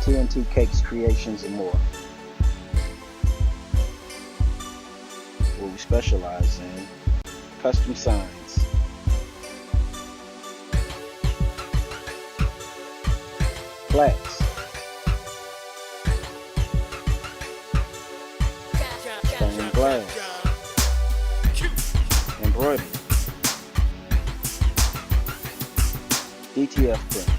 TNT Cakes, Creations, and more. Where we specialize in custom signs, plaques, stained glass, embroidery, DTF prints,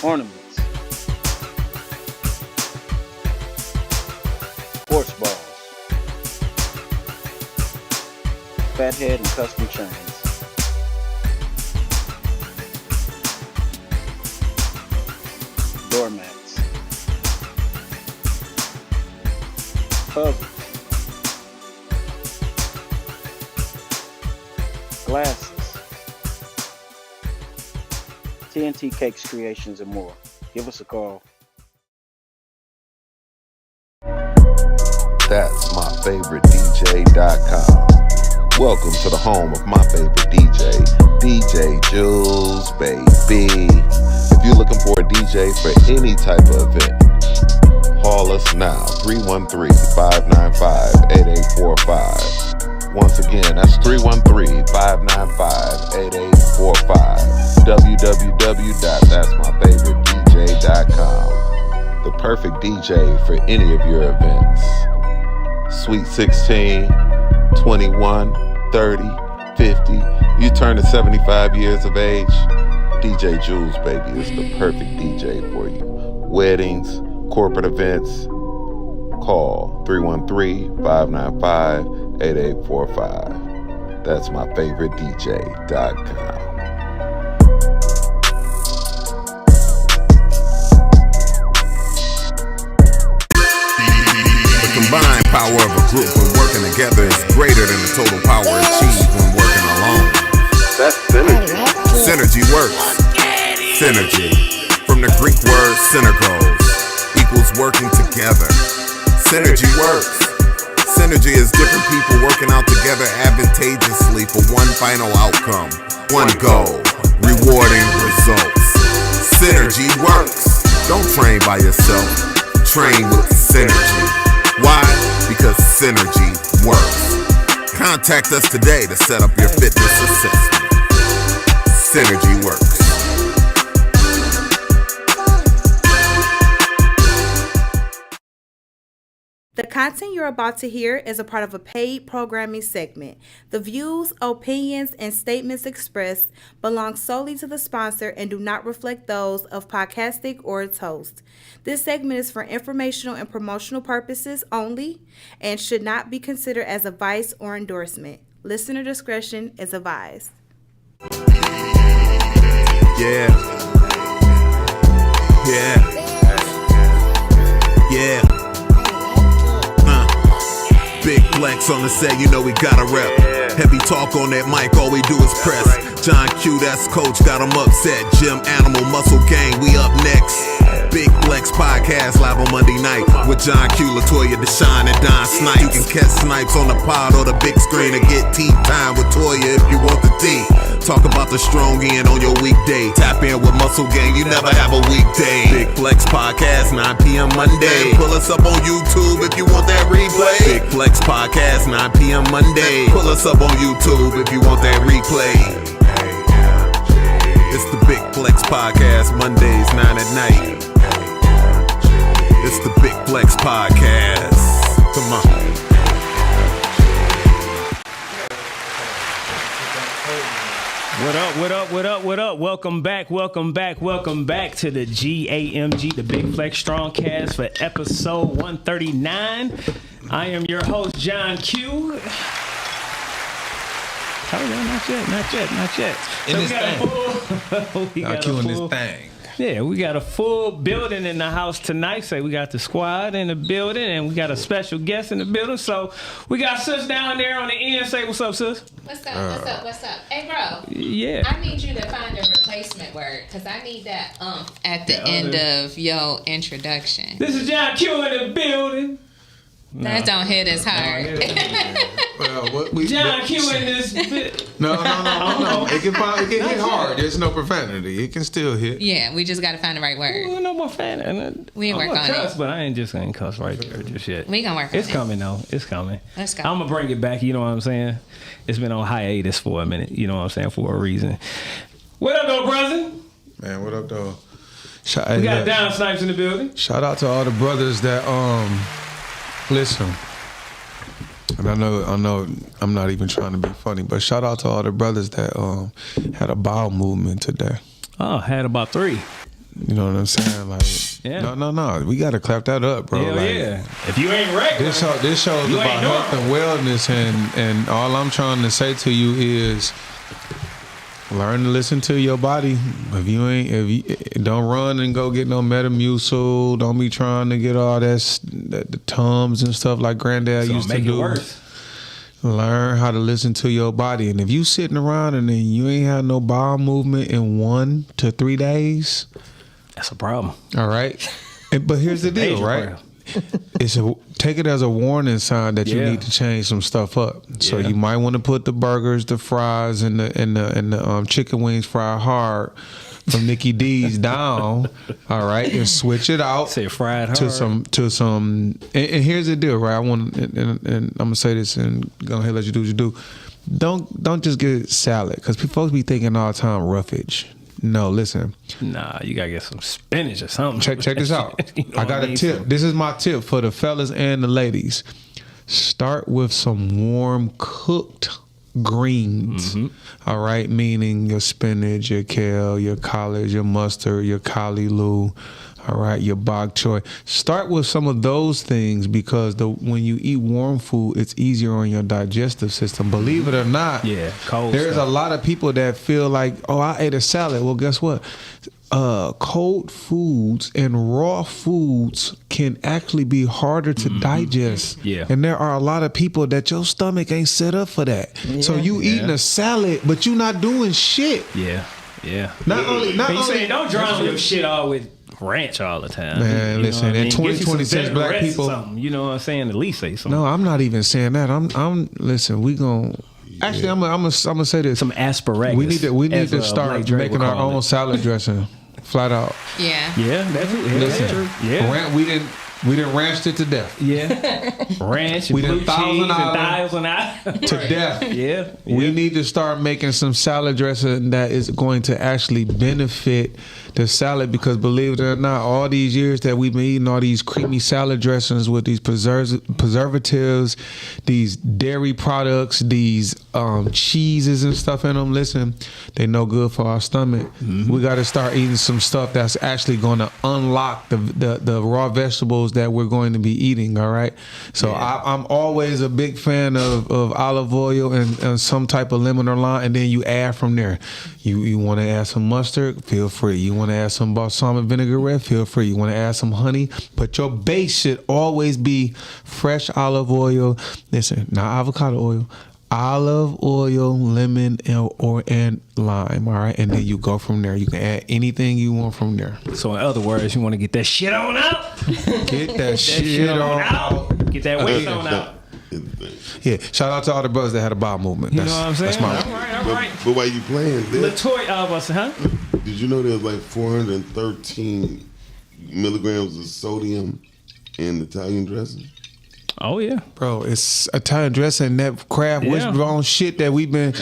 ornaments, sports balls, fathead and custom chains, doormats, puzzles, glasses, TNT Cakes, Creations, and more. Give us a call. That's my favorite DJ.com. Welcome to the home of my favorite DJ, DJ Jules, baby. If you're looking for a DJ for any type of event, call us now, 313-595-8845. Once again, that's 313-595-8845. www.that'smyfavoritedj.com. The perfect DJ for any of your events. Sweet 16, 21, 30, 50. You turn to 75 years of age, DJ Jules, baby, is the perfect DJ for you. Weddings, corporate events, call 313-595-8845. That's my favorite DJ.com. The combined power of a group when working together is greater than the total power achieved when working alone. That's synergy. Synergy works. Synergy. From the Greek word synergos, equals working together. Synergy works. Synergy is different people working out together advantageously for one final outcome, one goal, rewarding results. Synergy works. Don't train by yourself. Train with synergy. Why? Because synergy works. Contact us today to set up your fitness assessment. Synergy works. The content you're about to hear is a part of a paid programming segment. The views, opinions, and statements expressed belong solely to the sponsor and do not reflect those of Podcastic or its host. This segment is for informational and promotional purposes only and should not be considered as advice or endorsement. Listener discretion is advised. Yeah. Yeah. Yeah. Big flex on the set, you know we gotta rep. Heavy talk on that mic, all we do is press. John Q, that's coach, got him upset. Gym Animal Muscle Gang, we up next. Big Flex Podcast live on Monday night with John Q, Latoya, Deshaun, and Don Snipes. You can catch Snipes on the pod or the big screen or get tea time with Toya if you want the tea. Talk about the strong end on your weekday. Tap in with Muscle Gang, you never have a weekday. Big Flex Podcast, 9 p.m. Monday. Pull us up on YouTube if you want that replay. Big Flex Podcast, 9 p.m. Monday. Pull us up on YouTube if you want that replay. It's the Big Flex Podcast, Mondays, 9 at night. It's the Big Flex Podcast. Come on. What up, what up, what up, what up? Welcome back to the G.A.M.G, the Big Flex Strongcast for episode 139. I am your host, John Q. Oh, no, not yet. In this thing. John Q in this thing. Yeah, we got a full building in the house tonight. Say we got the squad in the building, and we got a special guest in the building. So we got sis down there on the end. Say what's up, sis? What's up? Hey, bro. Yeah. I need you to find a replacement word because I need that at the end of your introduction. This is John Q in the building. That don't hit as hard. John Q in this bit. No. It can hit hard. There's no profanity. It can still hit. Yeah, we just got to find the right word. Well, no more fan. We work on cuss, it. but I ain't just gonna cuss right there just yet. We gonna work on it. It's coming though. It's coming. Let's go. I'm gonna bring it back. You know what I'm saying? It's been on hiatus for a minute. You know what I'm saying? For a reason. What up, though, brother? Man, what up, though? We got Down Snipes in the building. Shout out to all the brothers that listen. And I know I'm not even trying to be funny, but shout out to all the brothers that had a bowel movement today. Oh, had about 3. You know what I'm saying? Like, yeah. No. We gotta clap that up, bro. Hell like, yeah. If you ain't regular, this show is about health and wellness, and all I'm trying to say to you is learn to listen to your body. If you don't run and go get no Metamucil, don't be trying to get all the Tums and stuff like Granddad used to do. Worse. Learn how to listen to your body. And if you sitting around and then you ain't had no bowel movement in 1 to 3 days, that's a problem. All right. But here's the deal, right? Take it as a warning sign that you need to change some stuff up. So you might want to put the burgers, the fries, and the chicken wings fried hard from Nikki D's down. All right, and switch it out. Say fried hard to some. And here's the deal, right? I want and I'm gonna say this and go ahead and let you do what you do. Don't just get salad because folks be thinking all the time roughage. No, listen. Nah, you gotta get some spinach or something. Check this out. I got a tip. This is my tip for the fellas and the ladies. Start with some warm cooked greens. Mm-hmm. All right, meaning your spinach, your kale, your collards, your mustard, your kalaloo. All right, your bok choy. Start with some of those things because when you eat warm food, it's easier on your digestive system. Believe it or not, cold there's stuff. a lot of people that feel like, oh, I ate a salad. Well, guess what? Cold foods and raw foods can actually be harder to digest. Yeah. And there are a lot of people that your stomach ain't set up for that. Yeah. So you eating a salad, but you not doing shit. Yeah. Not only saying don't drown your shit all with ranch all the time. Man, listen, in 2026 black people, you know what I'm saying? At least say something. No, I'm not even saying that. I'm listen, we gon' actually I'm gonna say this. Some asparagus. We need to start making our own salad dressing. Flat out. Yeah. That's true. Yeah. We didn't ranch it to death. Yeah. Ranch, we did $1,000 to death. Yeah. We need to start making some salad dressing that is going to actually benefit the salad because believe it or not, all these years that we've been eating all these creamy salad dressings with these preservatives, these dairy products, these cheeses and stuff in them, listen, they no good for our stomach. Mm-hmm. We got to start eating some stuff that's actually going to unlock the raw vegetables that we're going to be eating, all right? So I'm always a big fan of olive oil and some type of lemon or lime, and then you add from there. You want to add some mustard, feel free. You want to add some balsamic vinaigrette, feel free. You want to add some honey, but your base should always be fresh olive oil. Listen, not avocado oil. Olive oil, lemon, and lime, all right? And then you go from there. You can add anything you want from there. So in other words, you want to get that shit on out? Get that shit on out. Get that waste on out. Yeah, shout out to all the brothers that had a bowel movement. You know what I'm saying? That's my all right. But while you playing this, huh? Did you know there's like 413 milligrams of sodium in Italian dressing? Oh yeah, bro, it's Italian dressing, that Kraft wishbone shit that we've been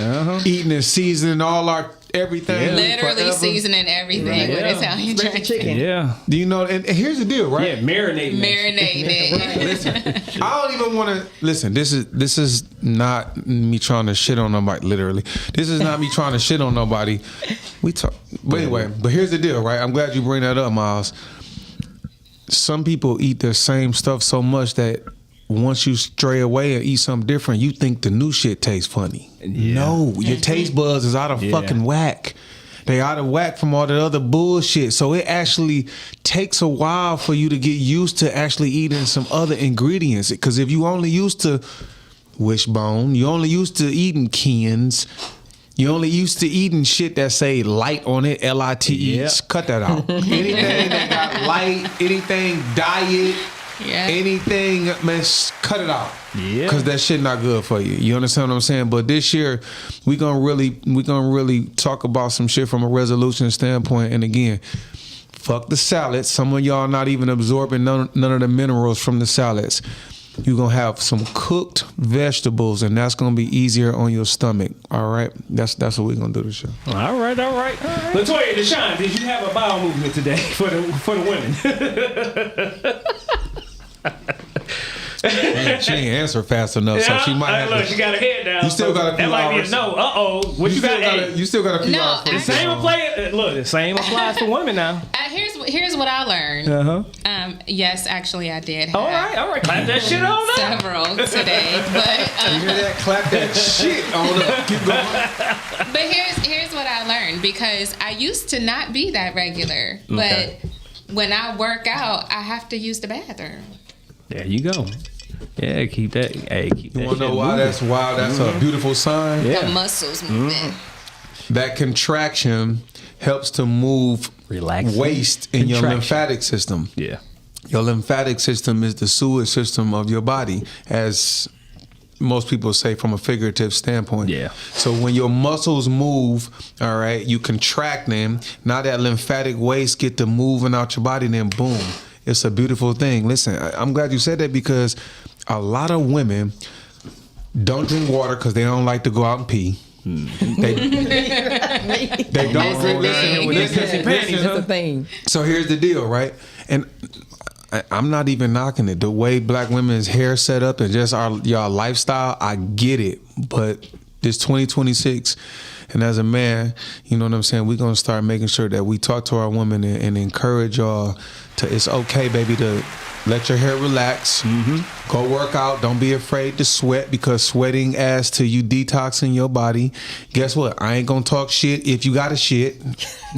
eating and seasoning all our everything. Literally seasoning everything with Italian dressing. Yeah. Do you know? And here's the deal, right? Yeah, marinating it. Listen, I don't even want to listen. This is not me trying to shit on nobody. Literally, this is not me trying to shit on nobody. We talk, but anyway. But here's the deal, right? I'm glad you bring that up, Miles. Some people eat the same stuff so much that once you stray away and eat something different, you think the new shit tastes funny. Yeah. No, your taste buds is out of fucking whack. They out of whack from all the other bullshit. So it actually takes a while for you to get used to actually eating some other ingredients. Because if you only used to wishbone, you only used to eating Ken's, you only used to eating shit that say light on it, L-I-T-E. Cut that out. Anything that got light, anything diet, Yeah. Anything, man, cut it out. Yeah. Because that shit not good for you. You understand what I'm saying? But this year, we gonna really talk about some shit from a resolution standpoint. And again, fuck the salads. Some of y'all not even absorbing none of the minerals from the salads. You're going to have some cooked vegetables, and that's going to be easier on your stomach. All right? That's what we're going to do this show. All right. Latoya, Deshaun, did you have a bowel movement today for the women? Man, she ain't answer fast enough, so she might have look, to. she got her head down. You still got a few that might hours. be a no. What you got? You still got a few No, hours. The same apply. Look, the same applies for women now. Here's what I learned. Yes, actually, I did. Have All right. Clap that shit on up. several today, but You hear that? Clap that shit on up. Keep going. but here's what I learned, because I used to not be that regular, but when I work out, I have to use the bathroom. There you go. Yeah, keep that. Hey, keep that. You want to know shit why moving. that's a beautiful sign? Yeah. The muscles moving. That contraction helps to move Relaxing. waste in your Contraction. lymphatic system. Yeah. Your lymphatic system is the sewage system of your body, as most people say from a figurative standpoint. Yeah. So when your muscles move, all right, you contract them. Now that lymphatic waste get to moving out your body, then boom, it's a beautiful thing. Listen, I'm glad you said that, because a lot of women don't drink water because they don't like to go out and pee. They don't drink. It's a thing. So here's the deal, right? And I'm not even knocking it. The way black women's hair set up and just y'all lifestyle, I get it. But this 2026, and as a man, you know what I'm saying, we're going to start making sure that we talk to our women and encourage y'all to, it's okay, baby, to let your hair relax. Go work out. Don't be afraid to sweat, because sweating adds to you detoxing your body. Guess what? I ain't gonna talk shit if you got a shit.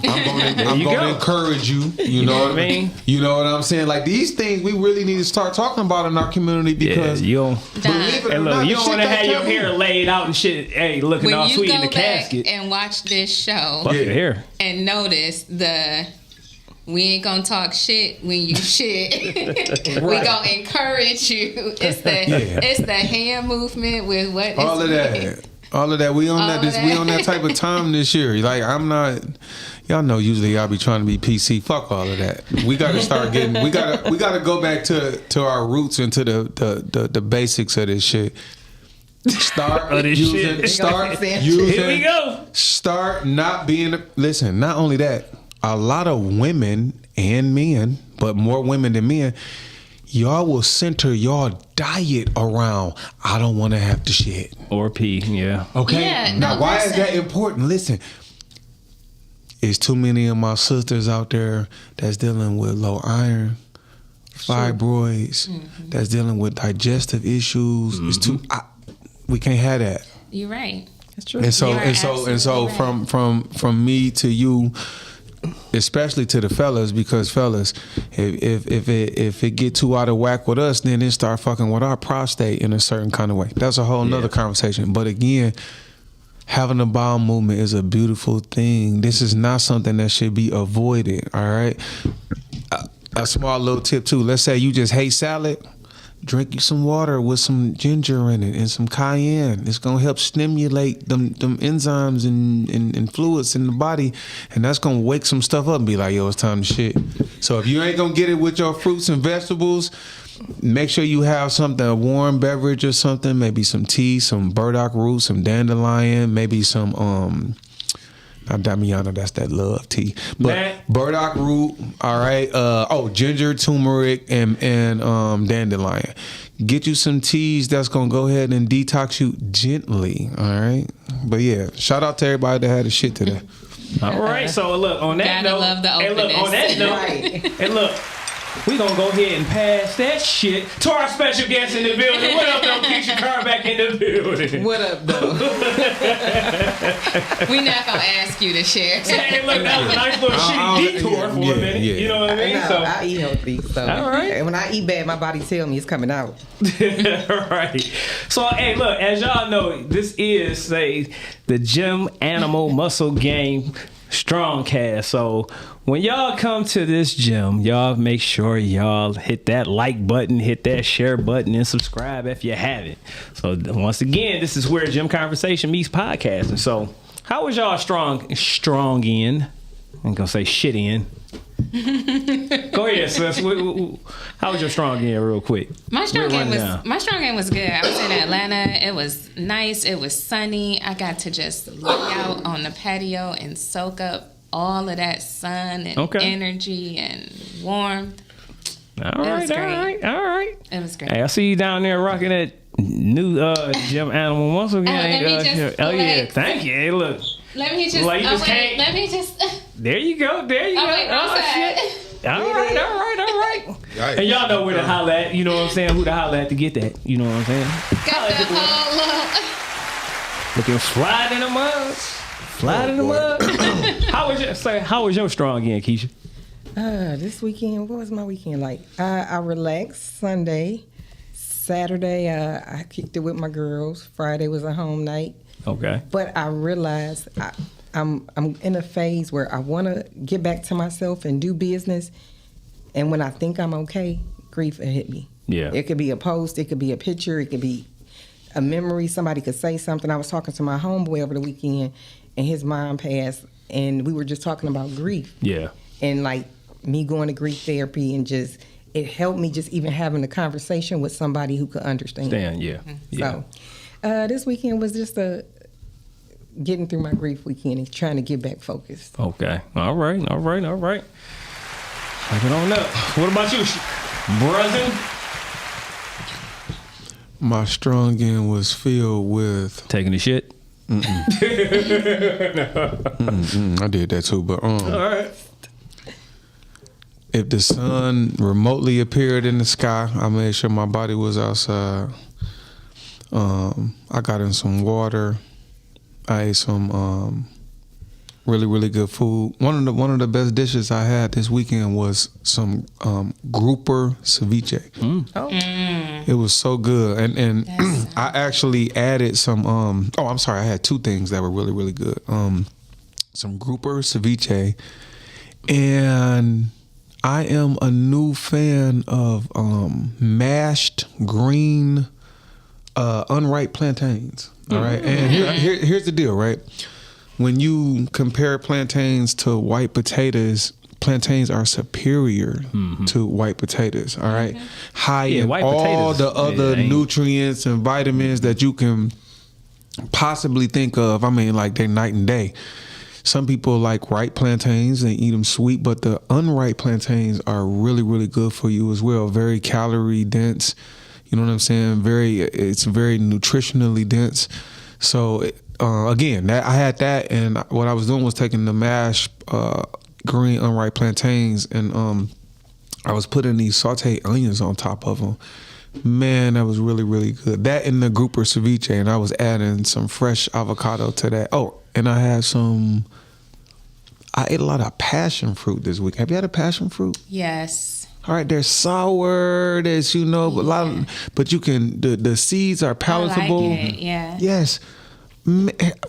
I'm gonna encourage you. You know what I mean? You know what I'm saying? Like, these things we really need to start talking about in our community, because you don't. believe it or not, you the don't shit want to got have your taboo. hair laid out and shit. Hey, looking all When you sweet in go the back casket. and watch this show Fuck your hair. and notice we ain't gonna talk shit when you shit. We gonna encourage you. It's the hand movement with what all of that. We on we on that type of time this year. Like, I'm not. Y'all know usually y'all be trying to be PC. Fuck all of that. We gotta start getting. We gotta go back to our roots and to the basics of this shit. Start using. Here we go. Start not being. Listen. Not only that, a lot of women and men, but more women than men, y'all will center your diet around, I don't want to have to shit or pee. Yeah. Okay. Yeah, now, no, why listen. is that important? Listen, it's too many of my sisters out there that's dealing with low iron, fibroids, that's dealing with digestive issues. It's too. We can't have that. You're right. That's true. And so You are absolutely right. from me to you, especially to the fellas, because fellas, if it get too out of whack with us, then it start fucking with our prostate in a certain kind of way. That's a whole nother conversation. But again, having a bowel movement is a beautiful thing. This is not something that should be avoided. All right. A small little tip too. Let's say you just hate salad. Drink you some water with some ginger in it and some cayenne. It's gonna help stimulate them enzymes and fluids in the body, and that's gonna wake some stuff up and be like, yo, it's time to shit. So if you ain't gonna get it with your fruits and vegetables, make sure you have something, a warm beverage or something, maybe some tea, some burdock root, some dandelion, maybe some not Damiana, that's that love tea. But burdock root, all right. Ginger, turmeric, and dandelion. Get you some teas that's gonna go ahead and detox you gently. All right. But yeah, shout out to everybody that had a shit today. All right. So look, on that Gotta note, love the hey, look, on that openness. note, hey, look. We gonna go ahead and pass that shit to our special guest in the building. What up, though? Keisha Carr back in the building. What up, though? We not gonna ask you to share. Hey, look, that was a nice little shitty detour for a minute. Yeah. You know what I mean? No, I eat healthy. So All right. and when I eat bad, my body tell me it's coming out. Right. So, hey, look, as y'all know, this is the Gym Animal Muscle Game Strongcast. So when y'all come to this gym, y'all make sure y'all hit that like button, hit that share button, and subscribe if you haven't. So once again, this is where Gym Conversation meets podcasting. So how was y'all strong in? I'm gonna say shit in. Go ahead, sis. How was your strong in, real quick? My strong game was good. I was in Atlanta. It was nice. It was sunny. I got to just lay out on the patio and soak up all of that sun and energy and warmth. All right. It was great. Hey, I see you down there rocking that new Gym Animal Muscle Gang. Thank you. Hey, look. Let me just. Let me just. There you go. Wait, shit. All right. And y'all know where to holler at. You know what I'm saying? Who to holler at to get that. You know what I'm saying? Got the whole looking fly in the mud. How was your strong in, Keisha? This weekend, what was my weekend like? I relaxed Sunday. Saturday, I kicked it with my girls. Friday was a home night. Okay. But I realized I'm in a phase where I want to get back to myself and do business. And when I think I'm okay, grief will hit me. Yeah. It could be a post. It could be a picture. It could be a memory. Somebody could say something. I was talking to my homeboy over the weekend, and his mom passed, and we were just talking about grief. Yeah. And, like, me going to grief therapy and just, it helped me just even having a conversation with somebody who could understand. Yeah. So, this weekend was just getting through my grief weekend and trying to get back focused. Okay. All right. Take it on up. What about you, brother? My strong end was filled with taking the shit. I did that too, but all right. If the sun remotely appeared in the sky, I made sure my body was outside. I got in some water. I ate some really, really good food. One of the best dishes I had this weekend was some grouper ceviche. It was so good, and I actually added some. I'm sorry, I had two things that were really, really good. Some grouper ceviche, and I am a new fan of mashed green unripe plantains. All right, and here's the deal, right? When you compare plantains to white potatoes, plantains are superior to white potatoes. All right, high in all the other nutrients and vitamins that you can possibly think of. I mean, like, they're night and day. Some people like ripe plantains and eat them sweet, but the unripe plantains are really, really good for you as well. Very calorie dense. You know what I'm saying? It's very nutritionally dense. So again, I had that, and what I was doing was taking the mashed green unripe plantains, and I was putting these sauteed onions on top of them. Man, that was really, really good. That and the grouper ceviche, and I was adding some fresh avocado to that. Oh, and I ate a lot of passion fruit this week. Have you had a passion fruit? Yes. All right, they're sour. There's, but you can. The seeds are palatable. I like it, yeah. Yes.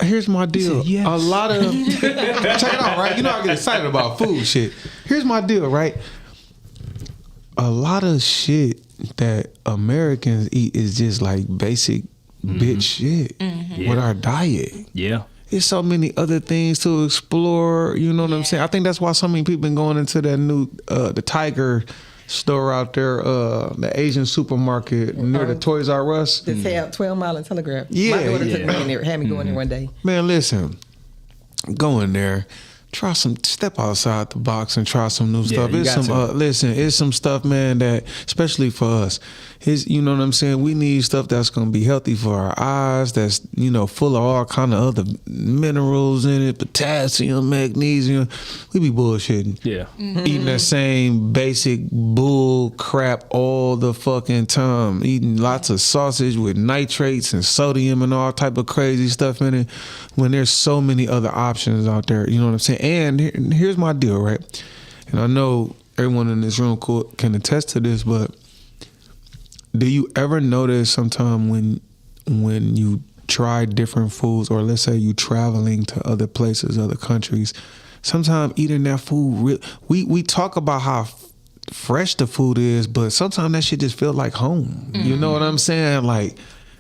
Here's my deal. Yes. A lot of check it out, right? You know I get excited about food shit. Here's my deal, right? A lot of shit that Americans eat is just like basic bitch shit with our diet. Yeah. There's so many other things to explore. You know what I'm saying? I think that's why so many people been going into that new the Tiger store out there, the Asian supermarket near the Toys R Us. The 12 Mile and Telegraph. Yeah, my daughter took me in there, had me go in there one day. Man, listen, go in there. Step outside the box and try some new stuff. It's some, it's some stuff, man, that, especially for us, you know what I'm saying? We need stuff that's going to be healthy for our eyes, that's, full of all kind of other minerals in it, potassium, magnesium. We be bullshitting. Yeah. Eating that same basic bull crap all the fucking time. Eating lots of sausage with nitrates and sodium and all type of crazy stuff in it, when there's so many other options out there. You know what I'm saying? And here's my deal, right? And I know everyone in this room can attest to this, but do you ever notice sometime when you try different foods, or let's say you traveling to other places, other countries, sometimes eating that food, we talk about how fresh the food is, but sometimes that shit just feel like home. You know what I'm saying? Like,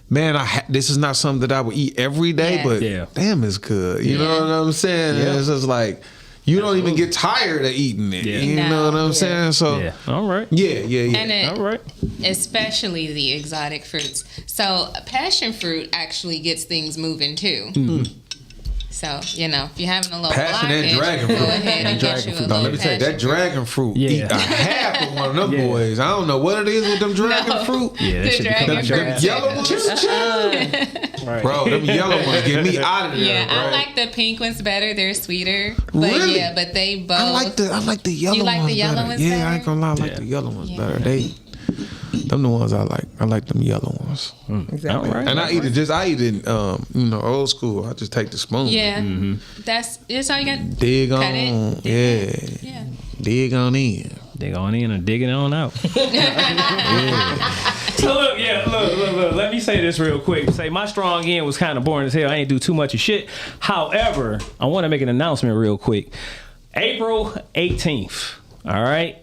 man, this is not something that I would eat every day, but damn, it's good. You know what I'm saying? Yeah. It's just like, you don't even get tired of eating it. You know what I'm saying? So, all right. And all right. Especially the exotic fruits. So, passion fruit actually gets things moving too. So, you know, if you're having a little passion and dragon fruit. Go ahead and get you a little let me tell you, that dragon fruit, eat a half of one of them boys. I don't know what it is with them dragon fruit. Yeah, that the dragon fruit. Them yellow ones. Right. Bro, them yellow ones get me out of there. Yeah, bro. I like the pink ones better. They're sweeter. But really? But they both. I like the yellow ones. You like the yellow better. ones Yeah, better? I ain't gonna lie, I like the yellow ones better. Them the ones I like. I like them yellow ones. Exactly. Right. And I eat it old school. I just take the spoon. Yeah. That's all you got. Dig Cut on. it. Yeah. Dig on in. Dig on in and digging on out. So look. Let me say this real quick. Say my strong end was kind of boring as hell. I ain't do too much of shit. However, I want to make an announcement real quick. April 18th. All right.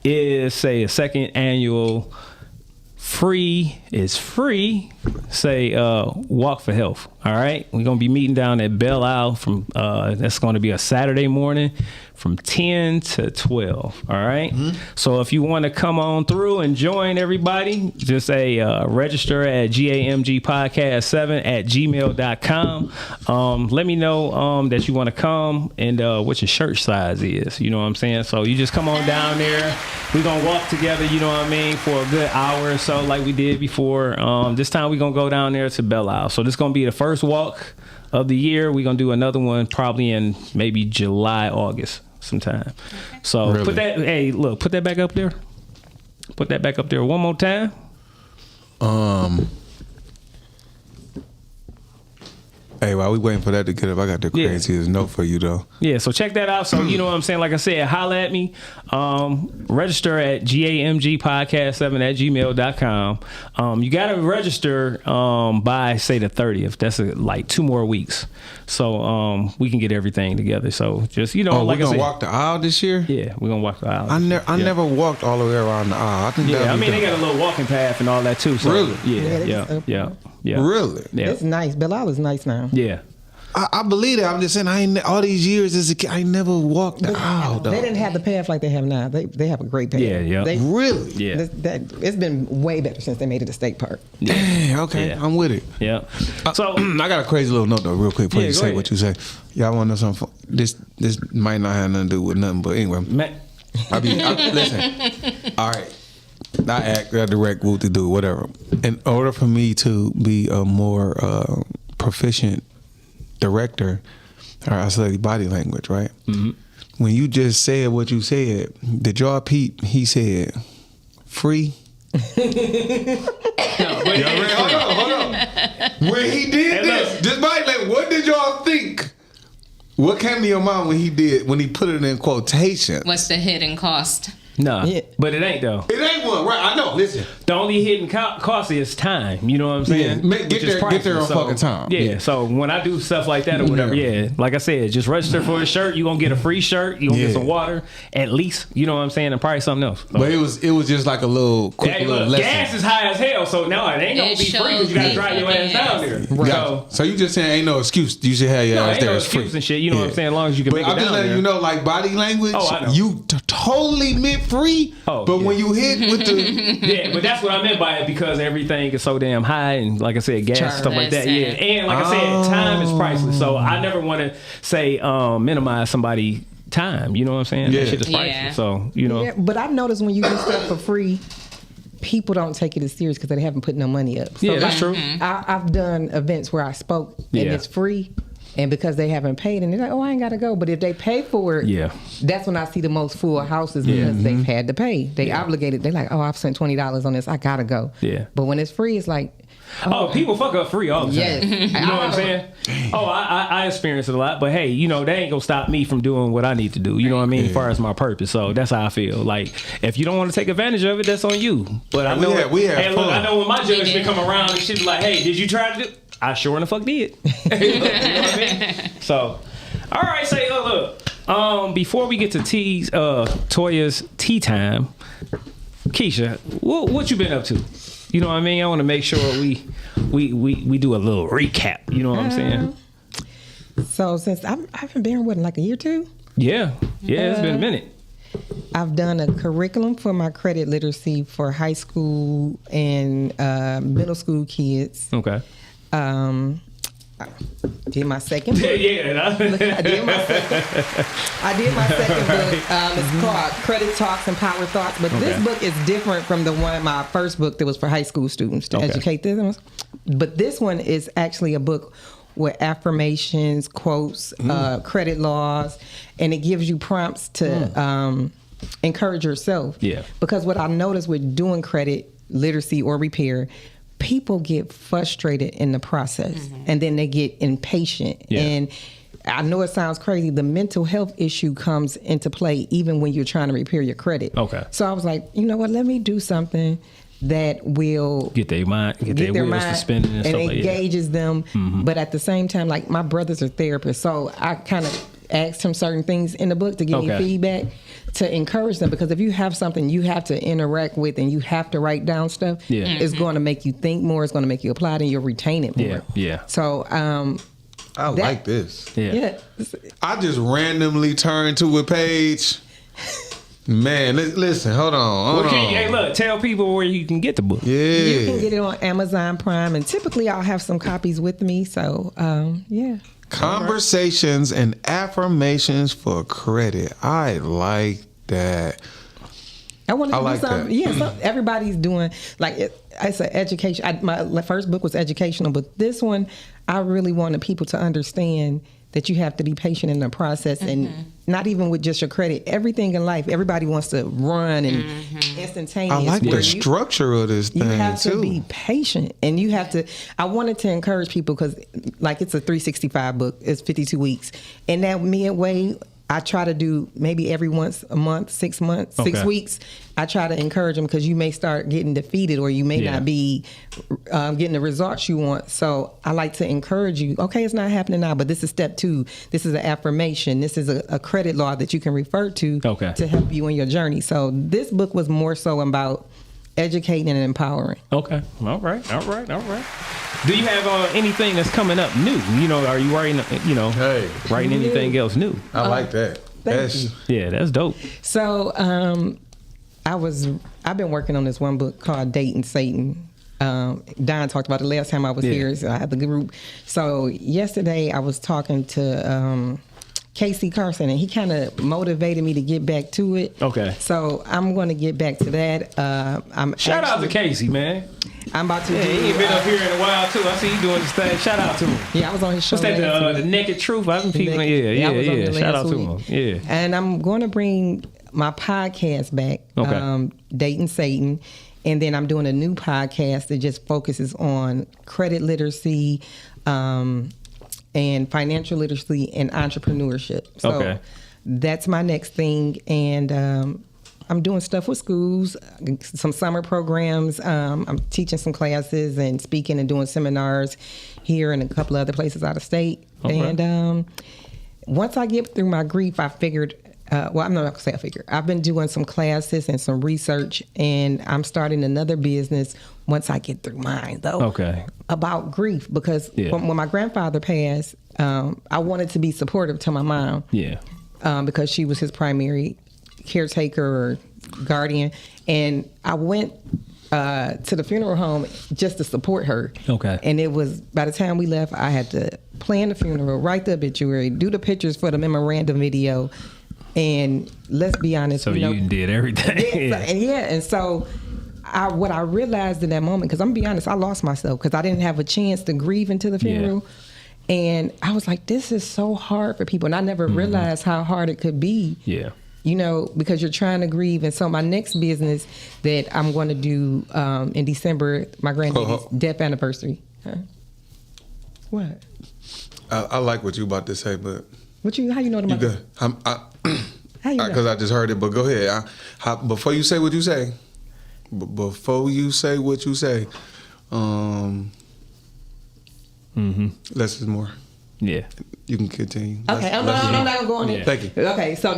Is a second annual free walk for health. All right, we're gonna be meeting down at Belle Isle from that's gonna be a Saturday morning from 10 to 12. All right. So if you want to come on through and join everybody, just register at G.A.M.G podcast 7@gmail.com. Let me know that you want to come and what your shirt size is. You know what I'm saying? So you just come on down there. We're gonna walk together, you know what I mean, for a good hour or so like we did before. This time we're gonna go down there to Belle Isle. So this is gonna be the first walk of the year. We're gonna do another one probably in maybe July, August sometime. So really? put that back up there. Put that back up there one more time. Hey, while we waiting for that to get up, I got the craziest note for you though. Yeah, so check that out. So you know what I'm saying? Like I said, holla at me. Register at G.A.M.G podcast 7@gmail.com. You gotta register by say the 30th. That's like 2 more weeks. So we can get everything together. So just like we're gonna I said, walk the aisle this year? Yeah, we're gonna walk the aisle. I never walked all the way around the aisle. I think they got a little walking path and all that too. So, really? Yeah. Really? Yeah. It's nice. Belle Isle is nice now. Yeah. I believe it. I'm just saying, all these years as a kid, I never walked the aisle. Though. They didn't have the path like they have now. They have a great path. Yeah. Really? Yeah. It's been way better since they made it a state park. Yeah. Okay, I'm with it. Yeah. So I got a crazy little note though, real quick before you say what you say. Y'all want to know something? This might not have nothing to do with nothing, but anyway. Listen. All right. I act, I direct, what to do, whatever. In order for me to be a more proficient director, I study body language, right? Mm-hmm. When you just said what you said, did y'all peep? He said, free. Hold on. When he did this body language, what did y'all think? What came to your mind when he put it in quotation? What's the hidden cost? No, but it ain't though. It ain't one, right? I know. Listen, the only hidden cost is time. You know what I'm saying? Yeah. Get there on fucking time. Yeah. So when I do stuff like that or whatever, like I said, just register for a shirt. You gonna get a free shirt. You gonna get some water at least. You know what I'm saying? And probably something else. So, but it was just like a little quick little lesson. Gas is high as hell, so now it ain't gonna be free because you gotta drive your ass down there. Right. So you just saying ain't no excuse. You should have your ass there. It's free and shit. You know what I'm saying? As long as you can make it down there. I'm just letting you know, like body language. Oh, I know. You totally meant free. But when you hit with the but that's what I meant by it because everything is so damn high and like I said, gas stuff like that. Yeah, and like I said, time is priceless. So I never want to say minimize somebody's time. You know what I'm saying? That shit is priceless. So Yeah, but I've noticed when you get stuff for free, people don't take it as serious because they haven't put no money up. So that's true. I've done events where I spoke and it's free. And because they haven't paid, and they're like, oh, I ain't got to go. But if they pay for it, that's when I see the most full houses because they've had to pay. They obligated. They're like, oh, I've spent $20 on this. I got to go. Yeah. But when it's free, it's like, people fuck up free all the time. Yes. You know what I'm saying? I experience it a lot. But hey, they ain't going to stop me from doing what I need to do. You know what I mean? As far as my purpose. So that's how I feel. Like, if you don't want to take advantage of it, that's on you. But I know, I know when my judgment come around and shit's like, hey, did you try to do? I sure in the fuck did. You know what I mean? So, all right, say, look. Before we get to Toya's tea time, Keisha, what you been up to? You know what I mean? I want to make sure we do a little recap. You know what I'm saying? So since I haven't been with like a year or two. Yeah, it's been a minute. I've done a curriculum for my credit literacy for high school and middle school kids. Okay. I did my second book. I did my second book. It's called Credit Talks and Power Thoughts. But this book is different from my first book that was for high school students to educate them. But this one is actually a book with affirmations, quotes, credit laws, and it gives you prompts to encourage yourself. Yeah. Because what I noticed with doing credit literacy or repair, people get frustrated in the process and then they get impatient. Yeah. And I know it sounds crazy. The mental health issue comes into play even when you're trying to repair your credit. Okay. So I was like, you know what? Let me do something that will get their wheels to spinning and stuff like that. Engages them. But at the same time, like my brothers are therapists, so I kind of asked him certain things in the book to give me feedback to encourage them, because if you have something you have to interact with and you have to write down stuff, it's going to make you think more, it's going to make you apply it, and you'll retain it more. So I like this. Yeah. I just randomly turned to a page. Man, listen, hold on. Hey, look, tell people where you can get the book. Yeah. You can get it on Amazon Prime, and typically I'll have some copies with me. So, yeah. Conversations and affirmations for credit. I like that. I want to do something. Yeah, everybody's doing like it's an education. My first book was educational, but this one I really wanted people to understand that you have to be patient in the process, and not even with just your credit. Everything in life, everybody wants to run and instantaneous. I like the structure of this thing, you have too. to be patient, and you have to. I wanted to encourage people because, like, it's a 365 book. It's 52 weeks, and that midway, I try to do maybe every once a month, 6 months, 6 weeks. I try to encourage them because you may start getting defeated, or you may not be getting the results you want. So I like to encourage you. Okay, it's not happening now, but this is step 2. This is an affirmation. This is a credit law that you can refer to to help you in your journey. So this book was more so about educating and empowering. Okay. All right. Do you have anything that's coming up new? You know, are you writing, writing anything else new? I like that. That's dope. So I've been working on this one book called Dating Satan. Don talked about it last time I was here. So I had the group. So yesterday I was talking to Casey Carson, and he kind of motivated me to get back to it. Okay. So I'm going to get back to that. Shout out to Casey, man. I'm about to do... he ain't been up here in a while, too. I see you doing this thing. Shout out to him. Yeah, I was on his show. What's that, the Naked Truth? I've been people... Yeah. Shout out to him. Yeah. And I'm going to bring my podcast back, Dating Satan. And then I'm doing a new podcast that just focuses on credit literacy, and financial literacy and entrepreneurship. So that's my next thing. And I'm doing stuff with schools, some summer programs. I'm teaching some classes and speaking and doing seminars here and a couple of other places out of state. And once I get through my grief, I figured, I'm not going to say I figured. I've been doing some classes and some research, and I'm starting another business once I get through mine, though, about grief. Because when my grandfather passed, I wanted to be supportive to my mom. Because she was his primary caretaker or guardian. And I went to the funeral home just to support her. And it was, by the time we left, I had to plan the funeral, write the obituary, do the pictures for the memorandum video. And let's be honest. So you did everything. And so what I realized in that moment, because I'm going to be honest, I lost myself because I didn't have a chance to grieve into the funeral. And I was like, this is so hard for people. And I never realized how hard it could be. Because you're trying to grieve. And so my next business that I'm going to do in December, my granddaddy's death anniversary. What? I like what you about to say, but... How you know about that? How you know? Because I just heard it, but go ahead. Before you say what you say, less is more. Yeah. You can continue. Okay, I'm not gonna go on it. Thank you. Okay, so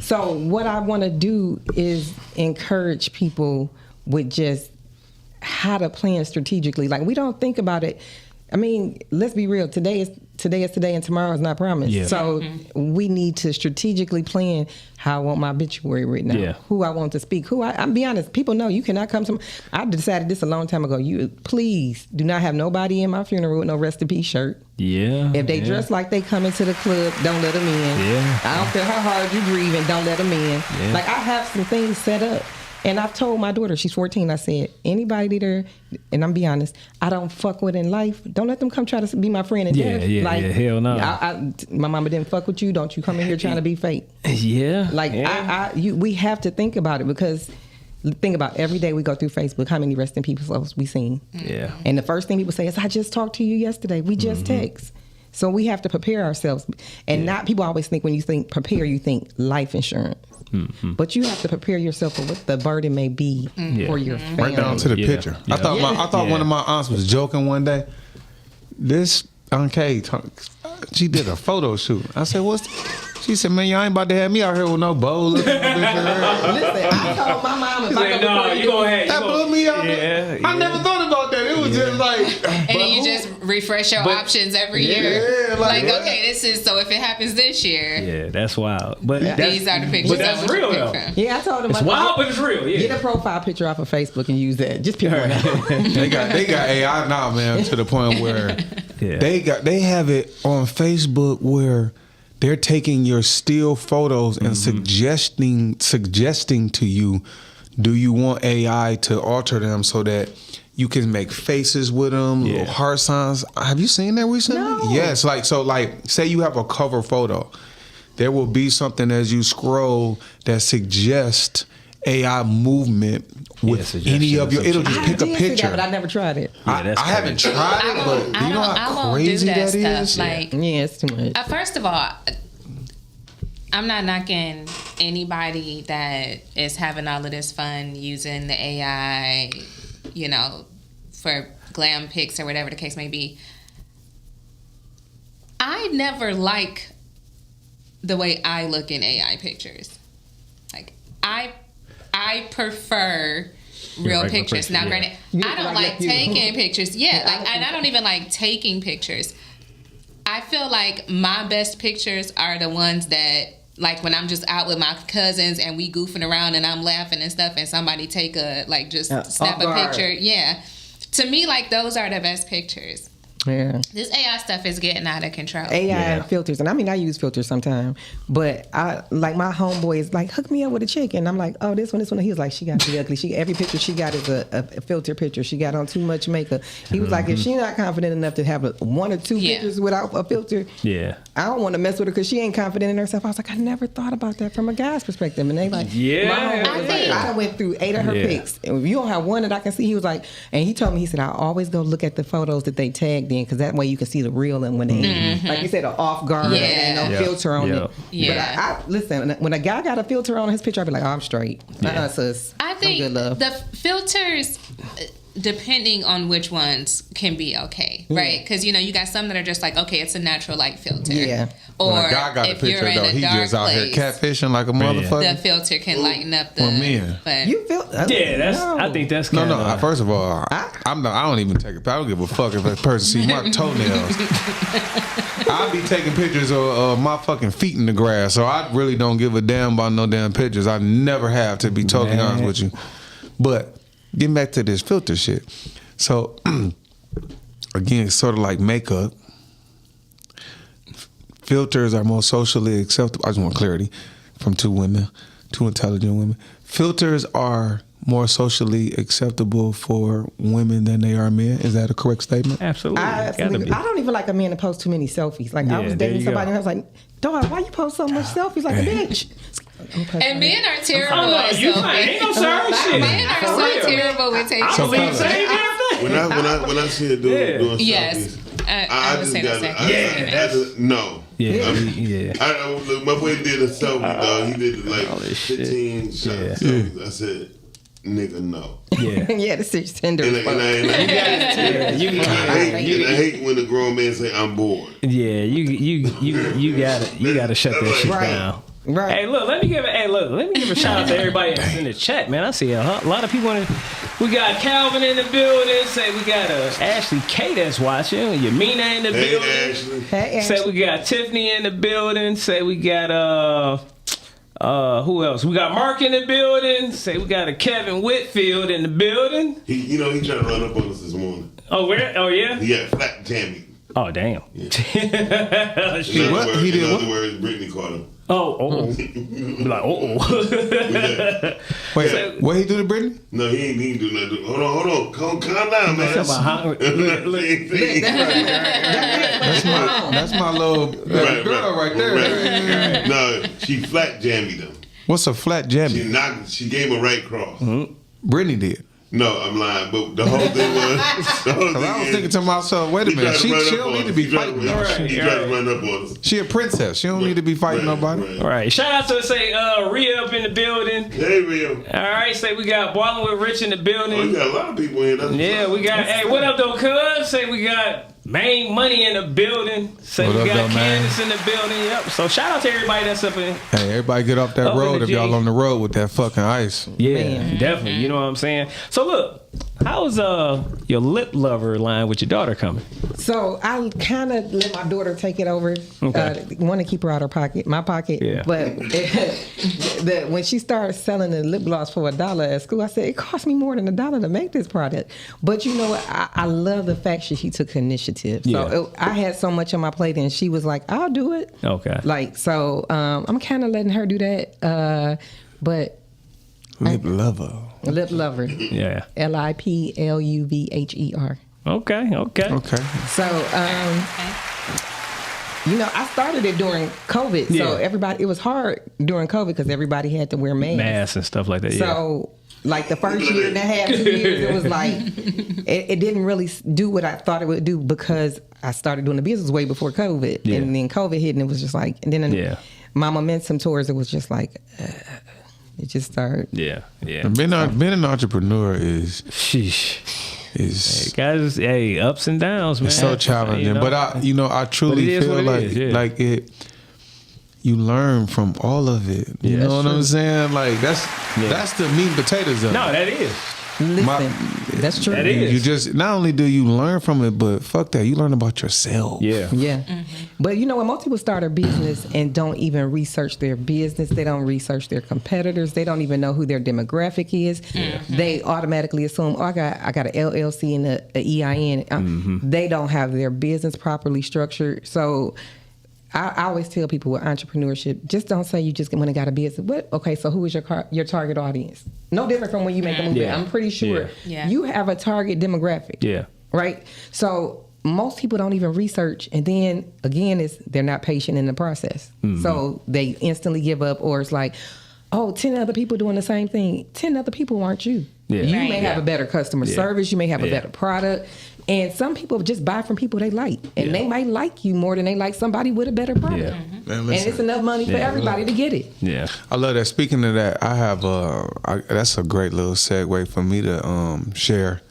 so what I want to do is encourage people with just how to plan strategically. Like, we don't think about it. I mean, let's be real. Today is today, and tomorrow is not promised. Yeah. So we need to strategically plan how I want my obituary written out, who I want to speak, I'm be honest, people know you cannot come to. I decided this a long time ago. You please do not have nobody in my funeral with no rest in peace shirt. Yeah. If they dress like they coming to the club, don't let them in. Yeah. I don't care how hard you grieving, don't let them in. Yeah. Like, I have some things set up. And I've told my daughter, she's 14, I said, anybody there, and I'm be honest, I don't fuck with in life, don't let them come try to be my friend in death. Like, hell no. My mama didn't fuck with you, don't you come in here trying to be fake. Yeah. Like, we have to think about it, because think about every day we go through Facebook, how many rest in peace we seen. Yeah. And the first thing people say is, I just talked to you yesterday, we just text. So we have to prepare ourselves. And not, people always think when you think prepare, you think life insurance. Mm-hmm. But you have to prepare yourself for what the burden may be for your family. Right down to the picture. Yeah. I thought one of my aunts was joking one day. This Aunt Kay, she did a photo shoot. I said, she said, man, y'all ain't about to have me out here with no bowl. Listen, I told my mom that blew me up. Yeah, I never thought about that. It was just like, and then you just refresh your options every year. Okay, this is, so if it happens this year, yeah, that's wild. But these are the pictures. But that's real though. Yeah, I told them it's wild, but it's real. Yeah. Get a profile picture off of Facebook and use that. Just pick one out. They got AI now, man, to the point where they have it on Facebook where they're taking your still photos and suggesting to you, do you want AI to alter them so that you can make faces with them, little heart signs? Have you seen that recently? No. Yes, say you have a cover photo. There will be something as you scroll that suggests AI movement with any of your. It'll just pick a picture. But I never tried it. I haven't tried it, but you know how crazy that is. Like, it's too much. First of all, I'm not knocking anybody that is having all of this fun using the AI, for glam pics or whatever the case may be. I never like the way I look in AI pictures. Like, I prefer real pictures. Now, granted, I don't like taking pictures. And I don't even like taking pictures. I feel like my best pictures are the ones that, like, when I'm just out with my cousins and we goofing around and I'm laughing and stuff and somebody take snap a picture. Yeah. To me, like, those are the best pictures. Yeah. This AI stuff is getting out of control. AI and filters. And I mean, I use filters sometimes. But I like my homeboy is like, hook me up with a chick. And I'm like, oh, this one. He was like, she got to be ugly. Every picture she got is a filter picture. She got on too much makeup. He was like, if she's not confident enough to have one or two pictures without a filter, I don't want to mess with her because she ain't confident in herself. I was like, I never thought about that from a guy's perspective. And they like, my homeboy was like, I went through 8 of her pics. And if you don't have one that I can see, he was like, and he told me, he said, I always go look at the photos that they tagged in, because that way you can see the real and when they, like you said, an off guard and no filter on it. Yeah. But I listen, when a guy got a filter on his picture, I'd be like, oh, I'm straight. Sis. I think the filters, depending on which ones, can be okay, right? Because you got some that are just like, okay, it's a natural light filter. Yeah. Or when a guy got if a picture, you're in though, he just out here catfishing like a motherfucker. The filter can lighten up the. Man. But you feel? I think that's kind of. No. First of all, I don't even take it. I don't give a fuck if a person see my toenails. I'll be taking pictures of my fucking feet in the grass, so I really don't give a damn about no damn pictures. I never have, to be totally honest with you. But getting back to this filter shit. So, again, it's sort of like makeup. Filters are more socially acceptable. I just want clarity from two intelligent women. Filters are more socially acceptable for women than they are men. Is that a correct statement? Absolutely. I don't even like a man to post too many selfies. Like, I was dating somebody and I was like, dog, why you post so much selfies? Like, bitch. And men are terrible. Oh, no, you ain't no sorry shit. Men are so terrible with taking selfies. When I see a dude doing selfies, I just got no. My boy did a selfie, dog. He did like 15 shots. I said, nigga, no. Yeah. Yeah, the shit's tender. And I hate when the grown man say, I'm bored. Yeah, you gotta shut that shit down. Right. Hey, look, let me give a shout out to everybody that's in the chat, man. I see a lot of people we got Calvin in the building. Say we got Ashley K that's watching. Yamina in the building. Ashley. Hey, Ashley. Say we got Tiffany in the building. Say we got who else? We got Mark in the building. Say we got a Kevin Whitfield in the building. He tried to run up on us this morning. Oh, where? Oh, yeah? Yeah, flat jammy. Oh, damn. Yeah. In other words, Brittany caught him. Oh. Like, Wait, what he do to Brittany? No, he ain't do nothing. Hold on. Calm down, man. That's my little girl right there. Right. No, she flat jammed him. What's a flat jammy? She gave him a right cross. Mm-hmm. Brittany did. No, I'm lying. But the whole thing was. I was thinking to myself, wait a minute. She don't need to be fighting. He tried to run up on us. She a princess. She don't need to be fighting nobody. All right. Shout out to Rhea up in the building. Hey, Rhea. All right. Say we got Ballin' with Rich in the building. Oh, you got a lot of people in there. We got. Hey, what up though, cuz? Say we got Main Money in the building. Say we got Candace in the building. Yep. So shout out to everybody that's up in. Hey, everybody get off that road if y'all on the road with that fucking ice. Yeah, definitely. You know what I'm saying? So look, how's your lip lover line with your daughter coming? So I kind of let my daughter take it over. Okay. Want to keep her out of my pocket. Yeah. But when she started selling the lip gloss for $1 at school, I said, it cost me more than $1 to make this product. But you know what? I love the fact that she took initiative. So I had so much on my plate, and she was like, I'll do it. Okay. So I'm kind of letting her do that. But Lip lover. Yeah. LIPLUVHER. Okay. So, I started it during COVID. Yeah. So it was hard during COVID because everybody had to wear masks. And stuff like that. So, like the first year and a half, 2 years, it was like, it didn't really do what I thought it would do because I started doing the business way before COVID. Yeah. And then COVID hit and it was just like, and then my momentum towards it was just like, it just started. Yeah. Being an entrepreneur is guys, ups and downs, man. It's so challenging. But I truly feel like it. You learn from all of it. You know what I'm saying? Like that's the meat and potatoes of it. No, that is. Listen, that's true. That is. You just not only do you learn from it, but fuck that, you learn about yourself. Yeah. Mm-hmm. But you know when most people start a business and don't even research their business, they don't research their competitors, they don't even know who their demographic is. Mm-hmm. They automatically assume, I got an LLC and a EIN. They don't have their business properly structured. So I always tell people with entrepreneurship, just don't say you just went and got a business. What? Okay, so who is your target audience? No different from when you make a movie. I'm pretty sure you have a target demographic. Yeah. Right? So most people don't even research, and then again, they're not patient in the process. Mm-hmm. So they instantly give up, or it's like, 10 other people doing the same thing. 10 other people aren't you. Yeah. You may have a better customer service. You may have a better product. And some people just buy from people they like. And they might like you more than they like somebody with a better product. Yeah. And it's enough money for everybody to get it. Yeah. I love that. Speaking of that, I have that's a great little segue for me to share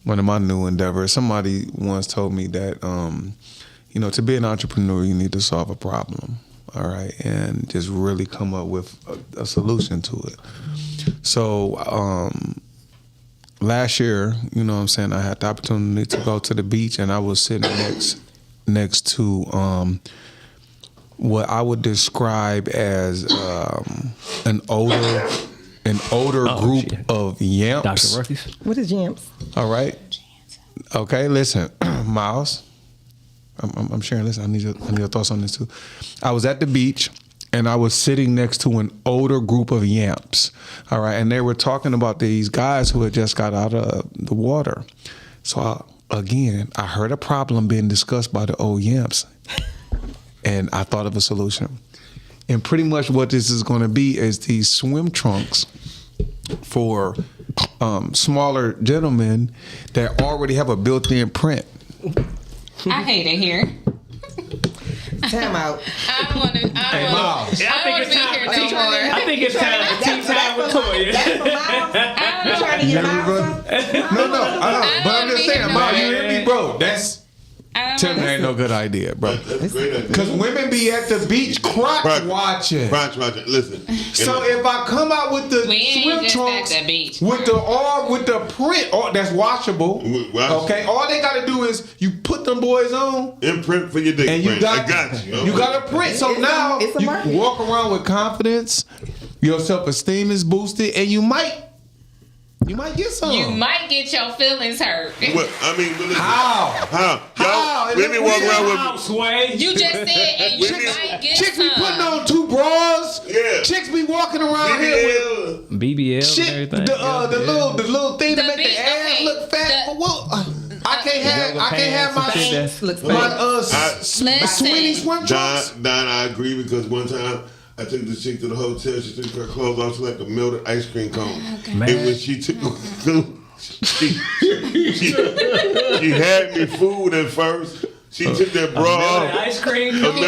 one of my new endeavors. Somebody once told me that, to be an entrepreneur, you need to solve a problem. All right. And just really come up with a solution to it. So, last year, you know what I'm saying, I had the opportunity to go to the beach, and I was sitting next to what I would describe as an older group of yamps. Dr. Ruckus. What is yamps? All right. Okay, listen, Miles. I'm sharing this. I need your thoughts on this too. I was at the beach, and I was sitting next to an older group of yamps. All right. And they were talking about these guys who had just got out of the water. So I heard a problem being discussed by the old yamps. And I thought of a solution. And pretty much what this is going to be is these swim trunks for smaller gentlemen that already have a built-in print. I hate it here. Time out. I don't want to. I think it's time. I think it's time for tea time with Toya. I don't in your mouth? No. But I'm just saying, Ma, you hear me, bro? That's. Tell me that ain't no good idea, bro. That's a great idea. Because women be at the beach crotch watching. Crotch watching. Listen. So if I come out with the swim trunks with the print, that's washable. Okay, all they got to do is you put them boys on, imprint for your dick. And you got you. You got a print. So now you walk around with confidence. Your self-esteem is boosted, and you might get some. You might get your feelings hurt. Well, I mean, listen. How? Women walk around with. You just said, and you might get chicks some. Be putting on 2 bras. Yeah. Chicks be walking around here with BBL shit, and everything. The little thing to make the ass look fat. I can't have my Sweeney swim trunks. Don, I agree because one time I took the chick to the hotel. She took her clothes off. She like a melted ice cream cone. And when she took she had me food at first. She took that bra off. Ice cream cone.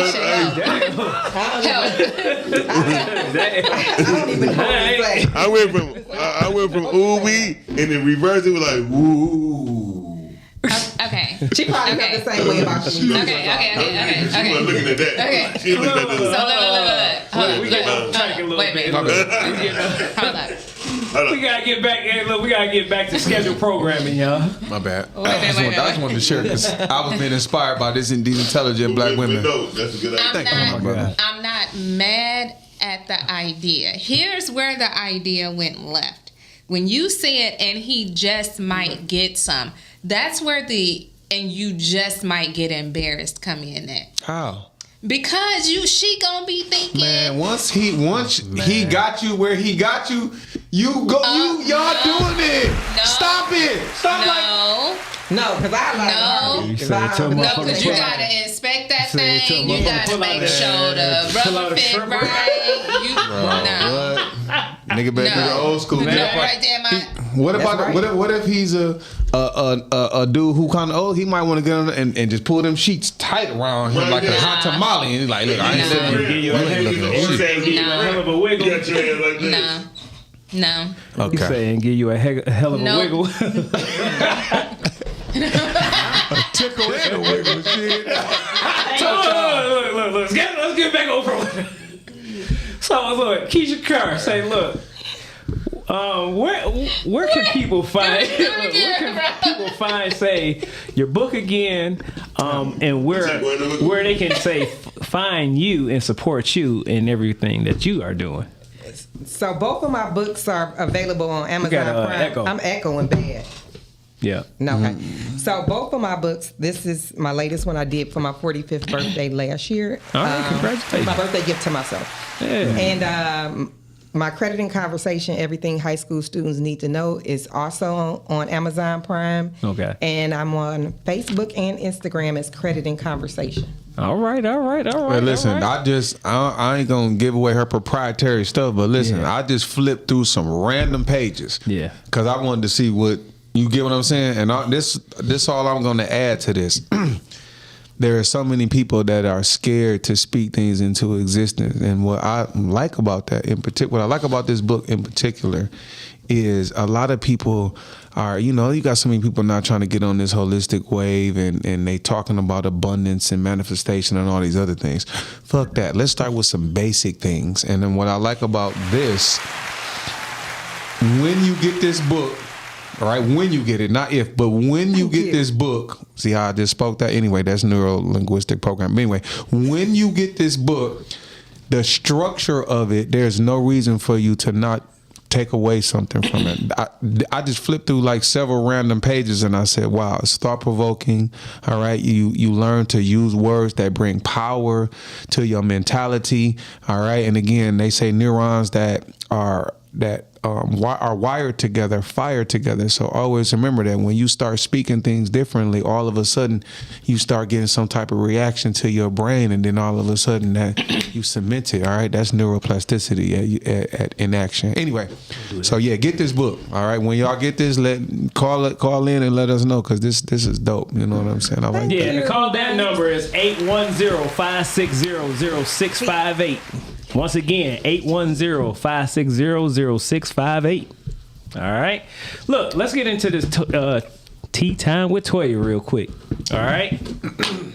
I went from ooh wee and then reverse it was like woo. Okay. She probably felt the same way about you. Okay. She wasn't looking at that. Okay. She looked at that. Hold on. We gotta get back. Hey, look, we gotta get back to scheduled programming, y'all. My bad. I just wanted to share because I was being inspired by these intelligent black women. That's a good idea. I'm not mad at the idea. Here's where the idea went left. When you said, and he just might get some, that's where and you just might get embarrassed come in at. How? Because she gonna be thinking, man, once he got you where he got you, y'all doing it. No, Stop it. No, because I like because you gotta inspect that thing. You gotta make sure the rubber fit right. Nigga better do the old school. Right there, what if he's a dude who kind of old? He might want to get on and just pull them sheets tight around him like a hot tamale, and he's like, look, I ain't saying you a hell of a wiggle. No. Okay. He's saying give you a hell of a wiggle. A tickle and a wiggle, shit. Look. Let's get back over with it. So look, Keisha Kerr say, look, where can people find say your book again, and where they can say find you and support you in everything that you are doing. So both of my books are available on Amazon Prime. Echo. I'm echoing bad. Yeah. No. Okay. So both of my books. This is my latest one I did for my 45th birthday last year. All right, congratulations. My birthday gift to myself. Yeah. And my Credit and Conversation, Everything High School Students Need to Know, is also on Amazon Prime. Okay. And I'm on Facebook and Instagram as Credit and Conversation. All right. Well, listen, I ain't gonna give away her proprietary stuff, but listen, I just flipped through some random pages. Yeah. Because I wanted to see what you get what I'm saying, and this all I'm gonna add to this. There are so many people that are scared to speak things into existence, and what I like about that in particular, what I like about this book in particular, is a lot of people are, you got so many people not trying to get on this holistic wave, and they talking about abundance and manifestation and all these other things. Fuck that. Let's start with some basic things. And then what I like about this, when you get this book, all right, when you get it, not if, but when you get this book, see how I just spoke that? Anyway, that's neuro-linguistic programming. Anyway, when you get this book, the structure of it, there's no reason for you to not take away something from it. I just flipped through like several random pages and I said, wow, it's thought-provoking. All right, you learn to use words that bring power to your mentality. All right, and again, they say neurons that are wired together, fire together. So always remember that when you start speaking things differently, all of a sudden you start getting some type of reaction to your brain, and then all of a sudden that you cement it. All right, that's neuroplasticity in action. Anyway, so yeah, get this book. All right, when y'all get this, call in and let us know, because this is dope. You know what I'm saying? I like that. And call that number is 810-560-0658. Once again, 810-560-0658. All right. Look, let's get into this tea time with Toya real quick. All right.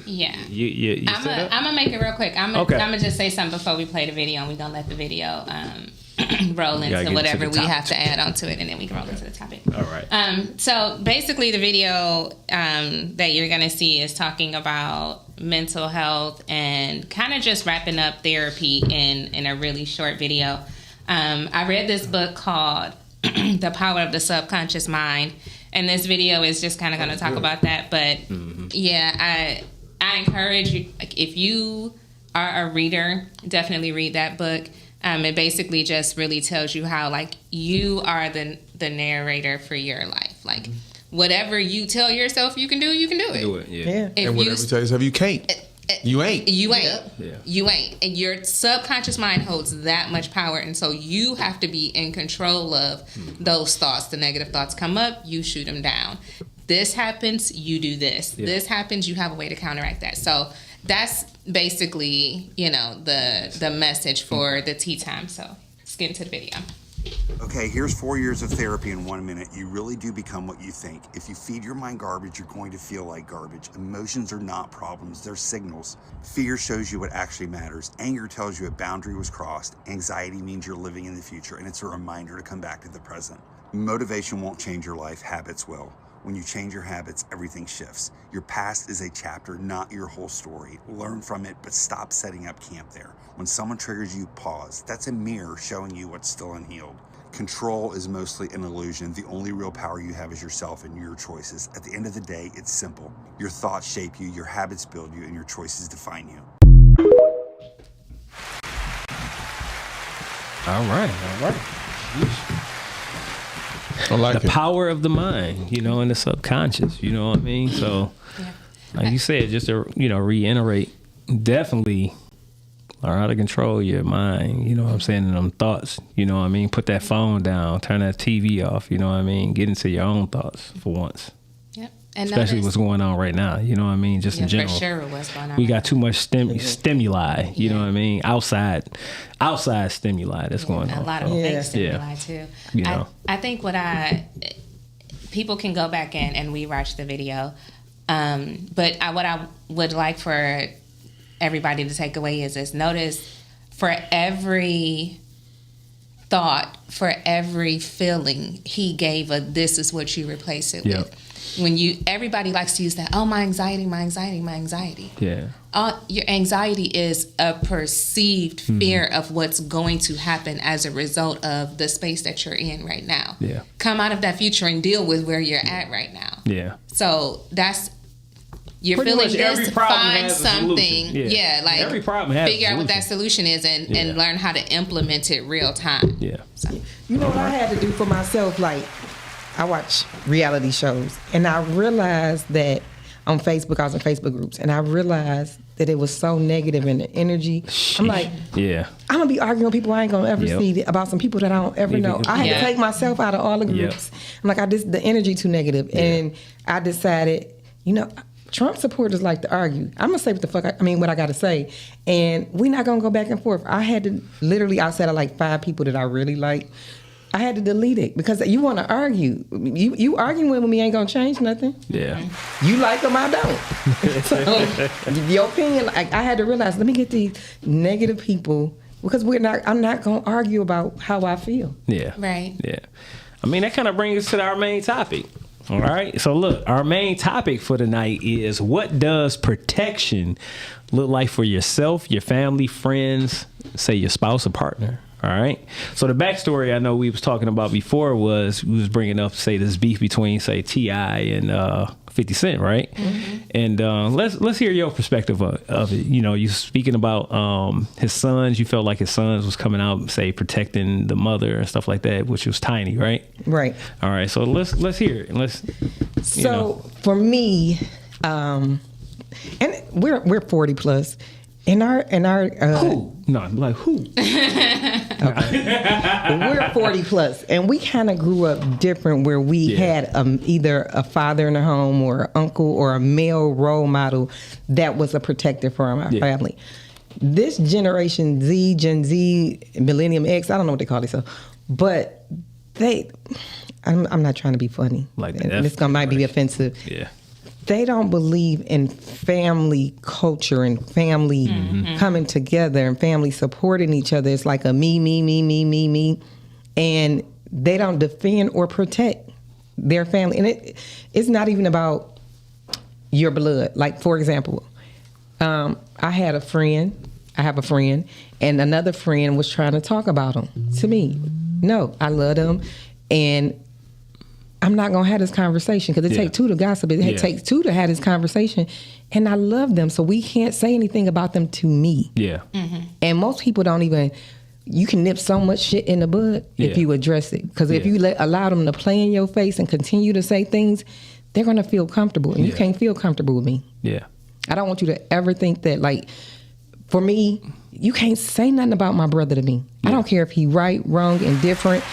Yeah. You I'm gonna make it real quick. I'm gonna just say something before we play the video, and we're gonna let the video roll into whatever we have to add onto it, and then we can roll into the topic. All right. So basically, the video that you're gonna see is talking about mental health and kind of just wrapping up therapy in a really short video. I read this book called The Power of the Subconscious Mind, and this video is just kind of going to talk about that. But yeah, I encourage you, if you are a reader, definitely read that book. It basically just really tells you how, like, you are the narrator for your life. Like, whatever you tell yourself you can do it. Do it, yeah. And whatever you tell yourself you can't. You ain't. You ain't. Yeah. You ain't. And your subconscious mind holds that much power. And so you have to be in control of those thoughts. The negative thoughts come up, you shoot them down. This happens, you do this. Yeah. This happens, you have a way to counteract that. So that's basically, the message for the tea time. So let's get into the video. Okay, here's 4 years of therapy in 1 minute. You really do become what you think. If you feed your mind garbage, you're going to feel like garbage. Emotions are not problems, they're signals. Fear shows you what actually matters. Anger tells you a boundary was crossed. Anxiety means you're living in the future, and it's a reminder to come back to the present. Motivation won't change your life, habits will. When you change your habits, everything shifts. Your past is a chapter, not your whole story. Learn from it, but stop setting up camp there. When someone triggers you, pause. That's a mirror showing you what's still unhealed. Control is mostly an illusion. The only real power you have is yourself and your choices. At the end of the day, it's simple. Your thoughts shape you, your habits build you, and your choices define you. All right. I like the power of the mind, and the subconscious, you know what I mean? So, like you said, just to, reiterate, definitely learn how to control your mind, you know what I'm saying, and them thoughts, you know what I mean? Put that phone down, turn that TV off, you know what I mean? Get into your own thoughts for once. Yep. And especially what's going on right now, you know what I mean? Just in general. For sure what's going on. We got too much stimuli, you know what I mean? Outside stimuli that's going on. A lot of fake stimuli too. I think people can go back in and rewatch the video. But what I would like for everybody to take away is notice, for every thought, for every feeling, he gave this is what you replace it with. When everybody likes to use that, my anxiety. Yeah. Your anxiety is a perceived fear of what's going to happen as a result of the space that you're in right now. Yeah. Come out of that future and deal with where you're at right now. Yeah. So that's, you're pretty feeling this, find something. Like every problem has figure out what that solution is and learn how to implement it real time. Yeah. So. You know what I had to do for myself? Like, I watch reality shows, and I realized that on Facebook, I was in Facebook groups, and I realized that it was so negative in the energy. I'm like, I'm gonna be arguing with people I ain't gonna ever see about some people that I don't ever know. I had to take myself out of all the groups. I'm like, the energy too negative, and I decided, Trump supporters like to argue. I'm gonna say what I gotta say, and we're not gonna go back and forth. I had to literally, outside of like 5 people that I really like, I had to delete it because you want to argue. You arguing with me ain't gonna change nothing. Yeah. You like them, I don't. So, your opinion, I had to realize. Let me get these negative people because I'm not gonna argue about how I feel. Yeah. Right. Yeah. I mean, that kind of brings us to our main topic. All right. So look, our main topic for tonight is, what does protection look like for yourself, your family, friends, say your spouse or partner? All right. So the backstory I know we was talking about before was we was bringing up, say, this beef between, say, T.I. and 50 Cent, right? Mm-hmm. And let's hear your perspective of it. You speaking about his sons. You felt like his sons was coming out, say, protecting the mother and stuff like that, which was Tiny, right? Right. All right. So let's hear it. For me, and we're 40 plus. In our who? No, like who? We're 40 plus, and we kind of grew up different, where we had either a father in the home or an uncle or a male role model that was a protector for our family. This generation Z, Gen Z, Millennium X, I don't know what they call themselves, but I'm not trying to be funny. Like this might be offensive. Yeah. They don't believe in family culture and family coming together and family supporting each other. It's like a me. And they don't defend or protect their family. And it's not even about your blood. Like, for example, I have a friend, and another friend was trying to talk about him to me. No, I love them, and I'm not going to have this conversation because it takes two to gossip. It takes two to have this conversation, and I love them, so we can't say anything about them to me. Yeah. And most people don't even, you can nip so much shit in the bud if you address it. Because if you allow them to play in your face and continue to say things, they're going to feel comfortable, and you can't feel comfortable with me. Yeah. I don't want you to ever think that, like, for me, you can't say nothing about my brother to me. I don't care if he right, wrong, indifferent.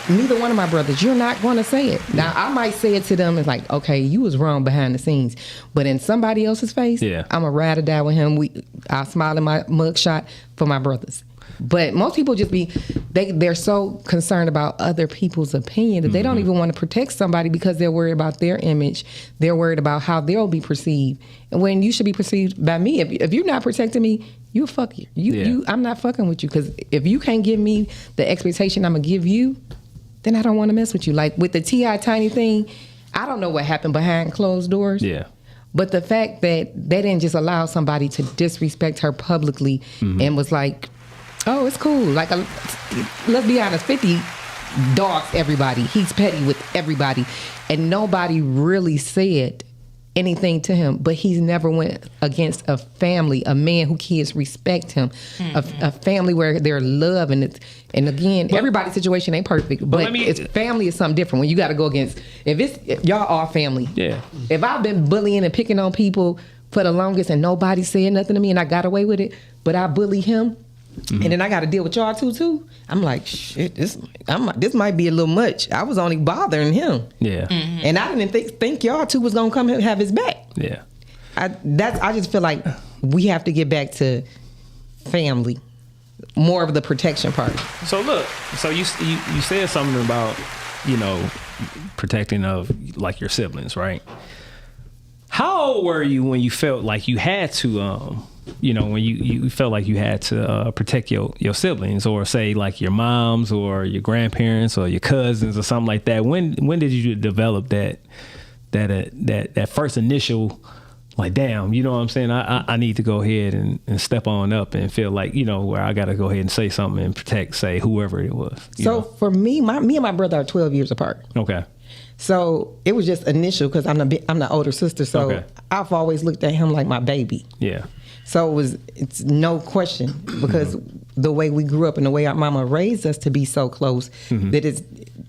Neither one of my brothers, you're not going to say it. Now, I might say it to them as like, okay, you was wrong behind the scenes. But in somebody else's face, I'm going to ride or die with him. I'll smile in my mugshot for my brothers. But most people just they're so concerned about other people's opinion that they don't even want to protect somebody because they're worried about their image. They're worried about how they'll be perceived. And when you should be perceived by me, if you're not protecting me, you a fucker. I'm not fucking with you, because if you can't give me the expectation I'm going to give you, then I don't want to mess with you. Like with the T.I. Tiny thing, I don't know what happened behind closed doors. Yeah. But the fact that they didn't just allow somebody to disrespect her publicly and was like, oh, it's cool. Like, let's be honest, 50 dogs everybody. He's petty with everybody. And nobody really said anything to him, but he's never went against a family, a man who kids respect him, a family where they're loved. And again, everybody's situation ain't perfect, but family is something different when you got to go against, if y'all are family. Yeah. If I've been bullying and picking on people for the longest and nobody said nothing to me and I got away with it, but I bully him, and then I got to deal with y'all too. I'm like, shit, this might be a little much. I was only bothering him. Yeah. And I didn't think y'all two was gonna come and have his back. Yeah. I just feel like we have to get back to family, more of the protection part. So look, you said something about, protecting of like your siblings, right? How old were you when you felt like you had to when you felt like you had to protect your siblings, or say like your moms or your grandparents or your cousins or something like that? When did you develop that first initial, like, damn, you know what I'm saying? I need to go ahead and step on up and feel like, where I got to go ahead and say something and protect, say, whoever it was. For me, me and my brother are 12 years apart. Okay. So it was just initial because I'm the older sister. So I've always looked at him like my baby. Yeah. So it's no question, because the way we grew up and the way our mama raised us to be so close, that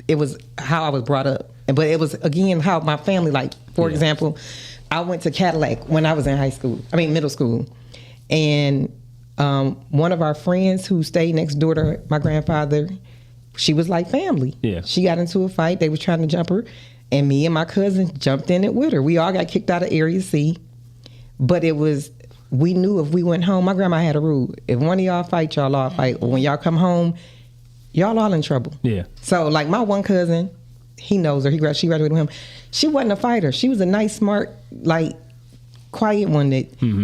it was how I was brought up. But it was, again, how my family, like, for example, I went to Cadillac when I was in middle school. And one of our friends who stayed next door to my grandfather, she was like family. Yeah. She got into a fight. They was trying to jump her. And me and my cousin jumped in it with her. We all got kicked out of Area C. But we knew if we went home, my grandma had a rule. If one of y'all fight, y'all all fight. Or when y'all come home, y'all all in trouble. Yeah. So, like, my one cousin, he knows her. She graduated with him. She wasn't a fighter. She was a nice, smart, like, quiet one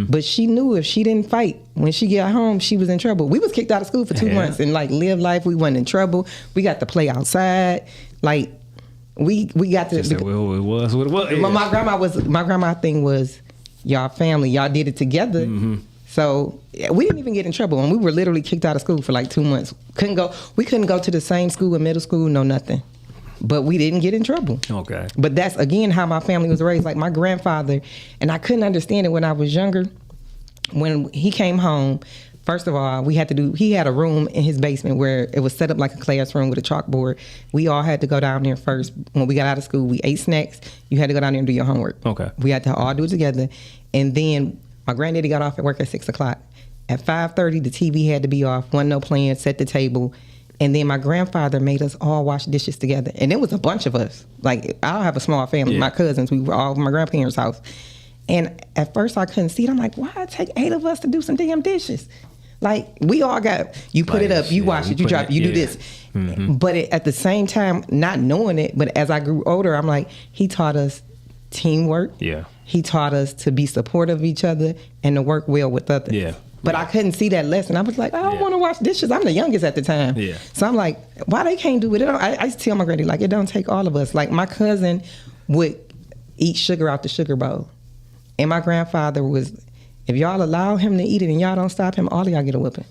but she knew if she didn't fight, when she got home, she was in trouble. We was kicked out of school for 2 months and, like, lived life. We wasn't in trouble. We got to play outside. Like, we got to... It was what it was. Yeah. My grandma thing was, y'all family, y'all did it together. So we didn't even get in trouble, and we were literally kicked out of school for like 2 months. We couldn't go to the same school in middle school, no nothing. But we didn't get in trouble. Okay. But that's, again, how my family was raised. Like, my grandfather, and I couldn't understand it when I was younger. When he came home, first of all, he had a room in his basement where it was set up like a classroom with a chalkboard. We all had to go down there first. When we got out of school, we ate snacks. You had to go down there and do your homework. Okay. We had to all do it together. And then my granddaddy got off at work at 6 o'clock. At 5:30, the TV had to be off. Wasn't no plan, set the table. And then my grandfather made us all wash dishes together. And it was a bunch of us. Like, I don't have a small family. Yeah. My cousins, we were all at my grandparents' house. And at first I couldn't see it. I'm like, why it take 8 of us to do some damn dishes? Like, we all got, you put it up, you watch it, you drop it, you do this. But at the same time, not knowing it, but as I grew older, I'm like, he taught us teamwork. Yeah. He taught us to be supportive of each other and to work well with others. Yeah. But I couldn't see that lesson. I was like, I don't want to wash dishes. I'm the youngest at the time. Yeah. So I'm like, why they can't do it? I used to tell my granny, like, it don't take all of us. Like, my cousin would eat sugar out the sugar bowl. And my grandfather was, if y'all allow him to eat it and y'all don't stop him, all of y'all get a whipping.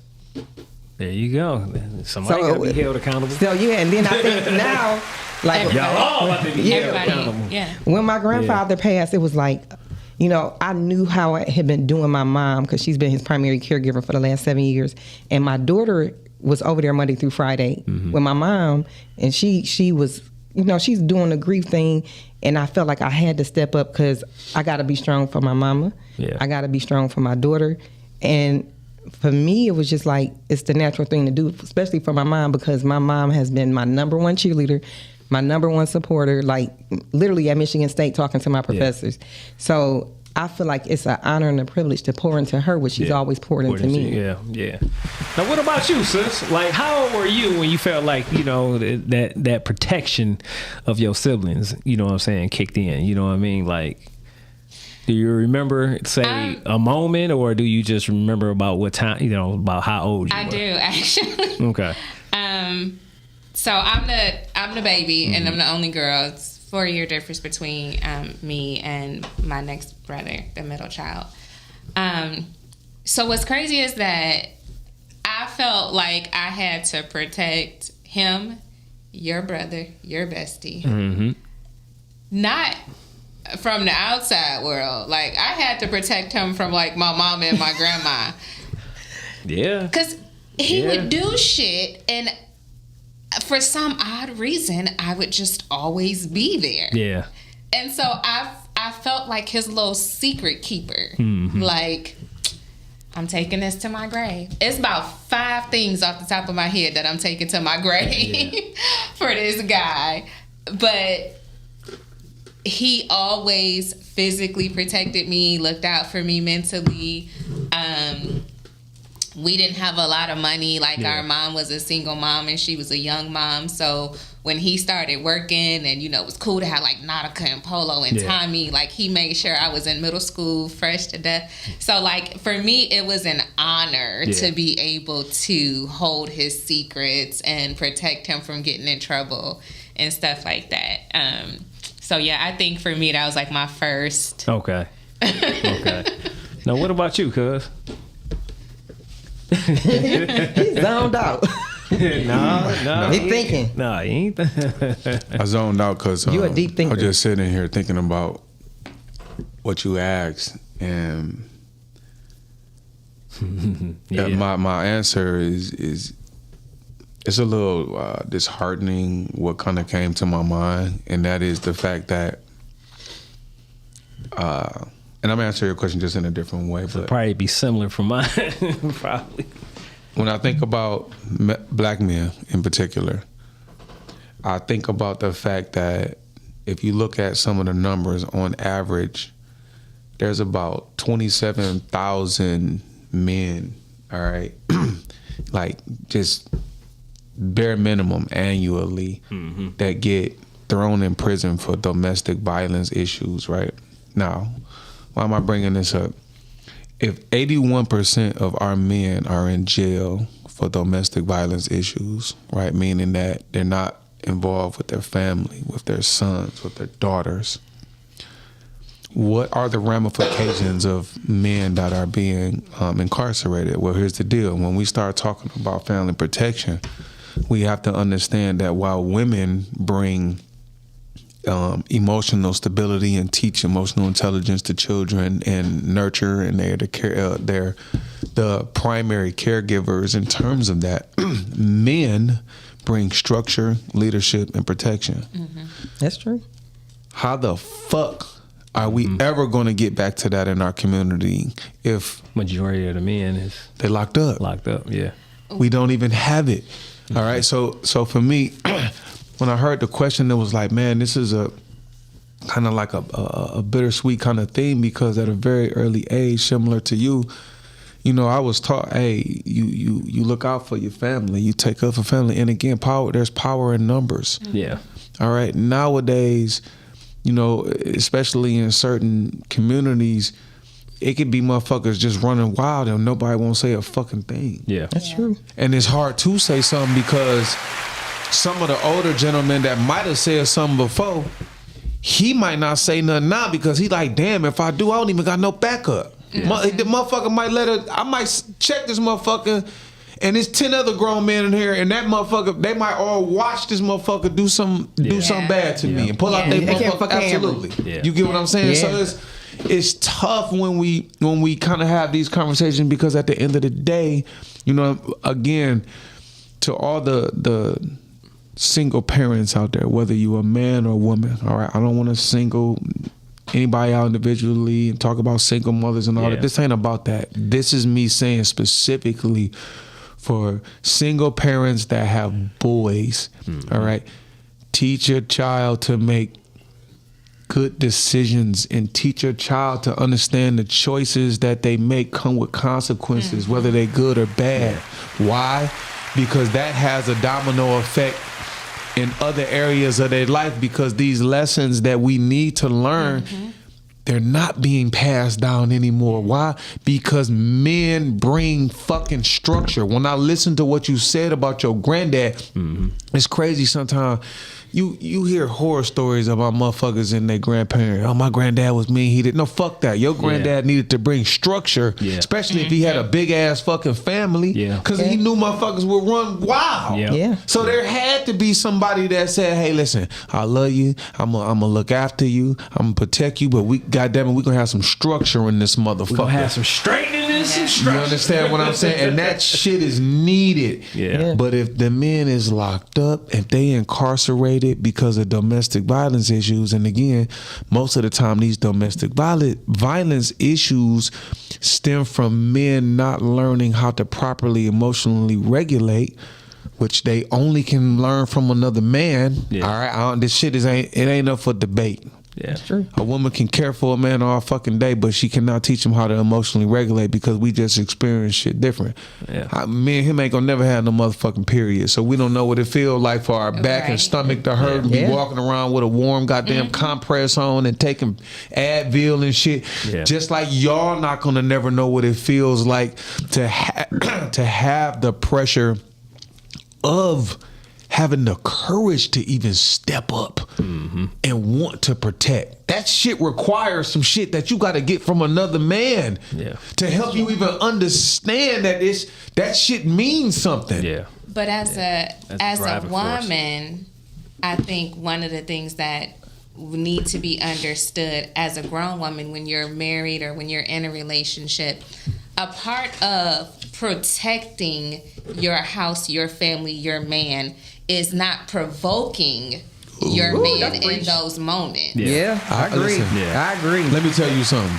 There you go. Somebody got to be held accountable. So, yeah, and then I think now, like, y'all all have to be held accountable. Yeah. When my grandfather passed, it was like, you know, I knew how I had been doing my mom because she's been his primary caregiver for the last 7 years. And my daughter was over there Monday through Friday with my mom. And she was, you know, she's doing the grief thing. And I felt like I had to step up because I got to be strong for my mama. Yeah. I got to be strong for my daughter. And for me, it was just like, it's the natural thing to do, especially for my mom, because my mom has been my number one cheerleader, my number one supporter, like literally at Michigan State talking to my professors. So I feel like it's an honor and a privilege to pour into her what she's always poured into me. Yeah. Now, what about you, sis? Like, how old were you when you felt like, you know, that protection of your siblings, you know what I'm saying, kicked in? You know what I mean? Like, do you remember, say, a moment, or do you just remember about what time, you know, about how old you were? I do, actually. Okay. So I'm the baby, and I'm the only girl. It's 4-year difference between me and my next brother, the middle child. So what's crazy is that I felt like I had to protect him, your brother, your bestie, not from the outside world. Like, I had to protect him from, like, my mama and my grandma. Yeah. Because he would do shit, and for some odd reason, I would just always be there. Yeah. And so I felt like his little secret keeper. Like, I'm taking this to my grave. It's about 5 things off the top of my head that I'm taking to my grave for this guy. But he always physically protected me, looked out for me mentally. We didn't have a lot of money. Like, our mom was a single mom and she was a young mom. So when he started working, and, you know, it was cool to have, like, Nautica and Polo and Tommy, like, he made sure I was in middle school, fresh to death. So, like, for me, it was an honor to be able to hold his secrets and protect him from getting in trouble and stuff like that. So, yeah, I think for me, that was, like, my first. Okay. Now, what about you, cuz? He's zoned out. No. He thinking. No, he ain't. I zoned out because you a deep thinker. I was just sitting here thinking about what you asked, and my answer is it's a little disheartening. What kind of came to my mind, and that is the fact that. And I'm answering your question just in a different way. It'll probably be similar from mine. Probably. When I think about black men in particular, I think about the fact that if you look at some of the numbers, on average, there's about 27,000 men, all right, like just bare minimum annually that get thrown in prison for domestic violence issues, right? Now, why am I bringing this up? If 81% of our men are in jail for domestic violence issues, right, meaning that they're not involved with their family, with their sons, with their daughters, what are the ramifications of men that are being incarcerated? Well, here's the deal. When we start talking about family protection, we have to understand that while women bring emotional stability and teach emotional intelligence to children and nurture, and they're the primary caregivers in terms of that. Men bring structure, leadership, and protection. That's true. How the fuck are we ever going to get back to that in our community if majority of the men they locked up? Yeah. We don't even have it. All right. So for me, when I heard the question, it was like, man, this is a kind of like a bittersweet kind of thing, because at a very early age, similar to you I was taught, hey, you look out for your family, you take up for family, and again, there's power in numbers. Yeah. All right. Nowadays, especially in certain communities, it could be motherfuckers just running wild and nobody won't say a fucking thing. Yeah. That's true. And it's hard to say something because some of the older gentlemen that might have said something before, he might not say nothing now because he like, damn, if I do, I don't even got no backup. The motherfucker might I might check this motherfucker, and there's 10 other grown men in here, and that motherfucker, they might all watch this motherfucker do something bad to me and pull out their motherfucker. Absolutely. Yeah. You get what I'm saying? Yeah. So it's tough when we kind of have these conversations because at the end of the day, again, to all the single parents out there, whether you a man or a woman, all right, I don't want to single anybody out individually and talk about single mothers and all that. This ain't about that. This is me saying specifically for single parents that have boys, all right, teach your child to make good decisions and teach your child to understand the choices that they make come with consequences, whether they're good or bad. Why? Because that has a domino effect in other areas of their life, because these lessons that we need to learn, they're not being passed down anymore. Why? Because men bring fucking structure. When I listen to what you said about your granddad, it's crazy sometimes. You hear horror stories about motherfuckers and their grandparents. Oh, my granddad was mean. He didn't. No, fuck that. Your granddad needed to bring structure, especially if he had a big ass fucking family. Because he knew motherfuckers would run wild. So there had to be somebody that said, hey, listen, I love you. I'm gonna look after you. I'm gonna protect you. But goddamn it, we're gonna have some structure in this motherfucker. We're gonna have some straightness and structure. You understand what I'm saying? And that shit is needed. But if the man is locked up, if they incarcerated because of domestic violence issues, and again, most of the time these domestic violence issues stem from men not learning how to properly emotionally regulate, which they only can learn from another man. All right, this shit ain't up for debate. Yeah, that's true. A woman can care for a man all fucking day, but she cannot teach him how to emotionally regulate because we just experience shit different. Me and him ain't gonna never have no motherfucking period, so we don't know what it feels like for our back and stomach to hurt and be walking around with a warm goddamn compress on and taking Advil and shit. Just like y'all not gonna never know what it feels like to have the pressure of having the courage to even step up and want to protect. That shit requires some shit that you got to get from another man to help you even understand that shit means something. But as a woman, I think one of the things that need to be understood as a grown woman when you're married or when you're in a relationship, a part of protecting your house, your family, your man is not provoking your man in those moments. I agree. I agree. Let me tell you something.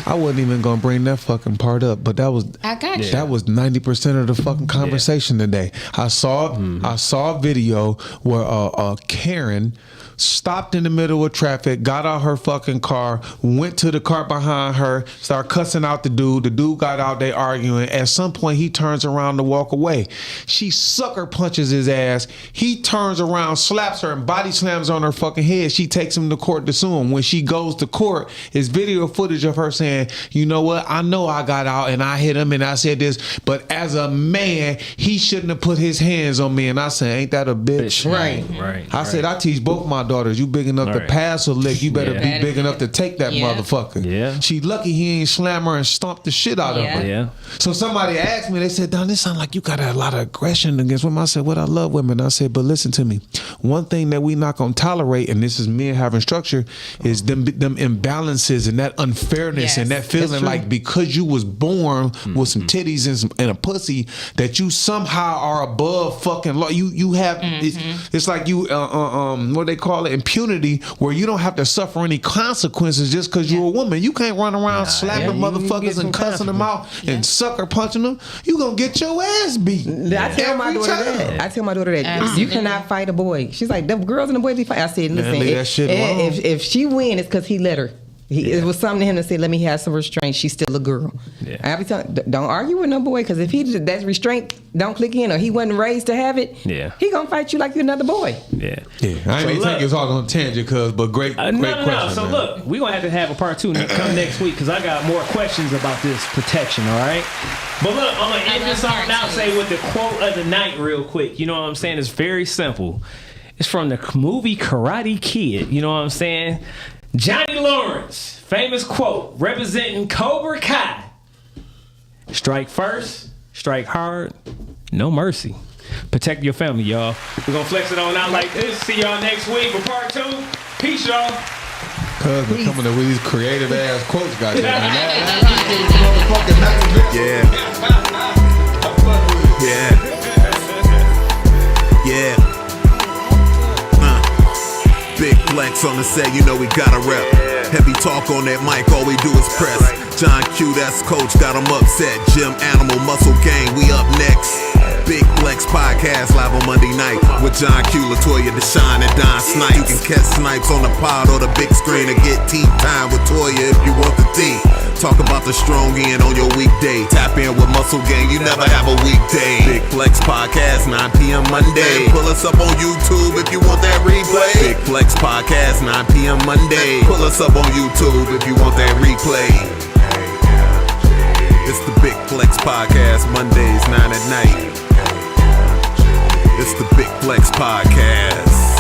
I wasn't even gonna bring that fucking part up, but that was 90% of the fucking conversation today. I saw a video where Karen stopped in the middle of traffic, got out her fucking car, went to the car behind her, started cussing out the dude. The dude got out, they arguing. At some point, he turns around to walk away. She sucker punches his ass. He turns around, slaps her, and body slams on her fucking head. She takes him to court to sue him. When she goes to court, it's video footage of her saying, you know what, I know I got out and I hit him and I said this, but as a man, he shouldn't have put his hands on me. And I said, ain't that a bitch? Right. I said, I teach both my daughters, you big enough to pass a lick, you better be big enough to take that motherfucker. She lucky he ain't slam her and stomp the shit out of her. So somebody asked me, they said, Don, this sound like you got a lot of aggression against women. I said, well, I love women. I said, but listen to me. One thing that we not gonna tolerate, and this is men having structure, is them imbalances and that unfairness and that feeling like because you was born with some titties and a pussy that you somehow are above fucking law. You have it's like you what they call it, impunity, where you don't have to suffer any consequences just because you're a woman. You can't run around slapping motherfuckers and cussing them out and sucker punching them. You gonna get your ass beat. I tell my daughter that. You cannot fight a boy. She's like, the girls and the boys, they fight. I said, listen, leave that shit alone. If she win, it's because he let her. It was something to him to say, let me have some restraint. She's still a girl. Yeah. I be telling, don't argue with no boy, because if that restraint don't click in, or he wasn't raised to have it, he gonna fight you like you're another boy. Yeah. I ain't take us all on tangent, but great question. No. So look, we're gonna have to have a part 2 come next week, because I got more questions about this protection. All right. But look, I'm gonna end this on out, say with the quote of the night real quick. You know what I'm saying? It's very simple. It's from the movie Karate Kid. You know what I'm saying? Johnny Lawrence, famous quote, representing Cobra Kai. Strike first, strike hard, no mercy. Protect your family, y'all. We're going to flex it on out like this. See y'all next week for part 2. Peace, y'all. Cuz we're coming up with these creative ass quotes, goddamn. Yeah. Big flex on the set, you know we gotta rep. Heavy talk on that mic, all we do is press. John Q, that's coach, got him upset. Gym Animal, Muscle Gang, we up next. Big Flex Podcast live on Monday night with John Q, Latoya, Deshaun, and Don Snipes. You can catch Snipes on the pod or the big screen, or get tea time with Toya if you want the tea. Talk about the strong end on your weekday. Tap in with Muscle Gang, you never have a weekday. Big Flex Podcast, 9 p.m. Monday. Pull us up on YouTube if you want that replay. Big Flex Podcast, 9 p.m. Monday. Pull us up on YouTube if you want that replay. It's the Big Flex Podcast, Mondays, 9 at night. It's the Big Flex Podcast.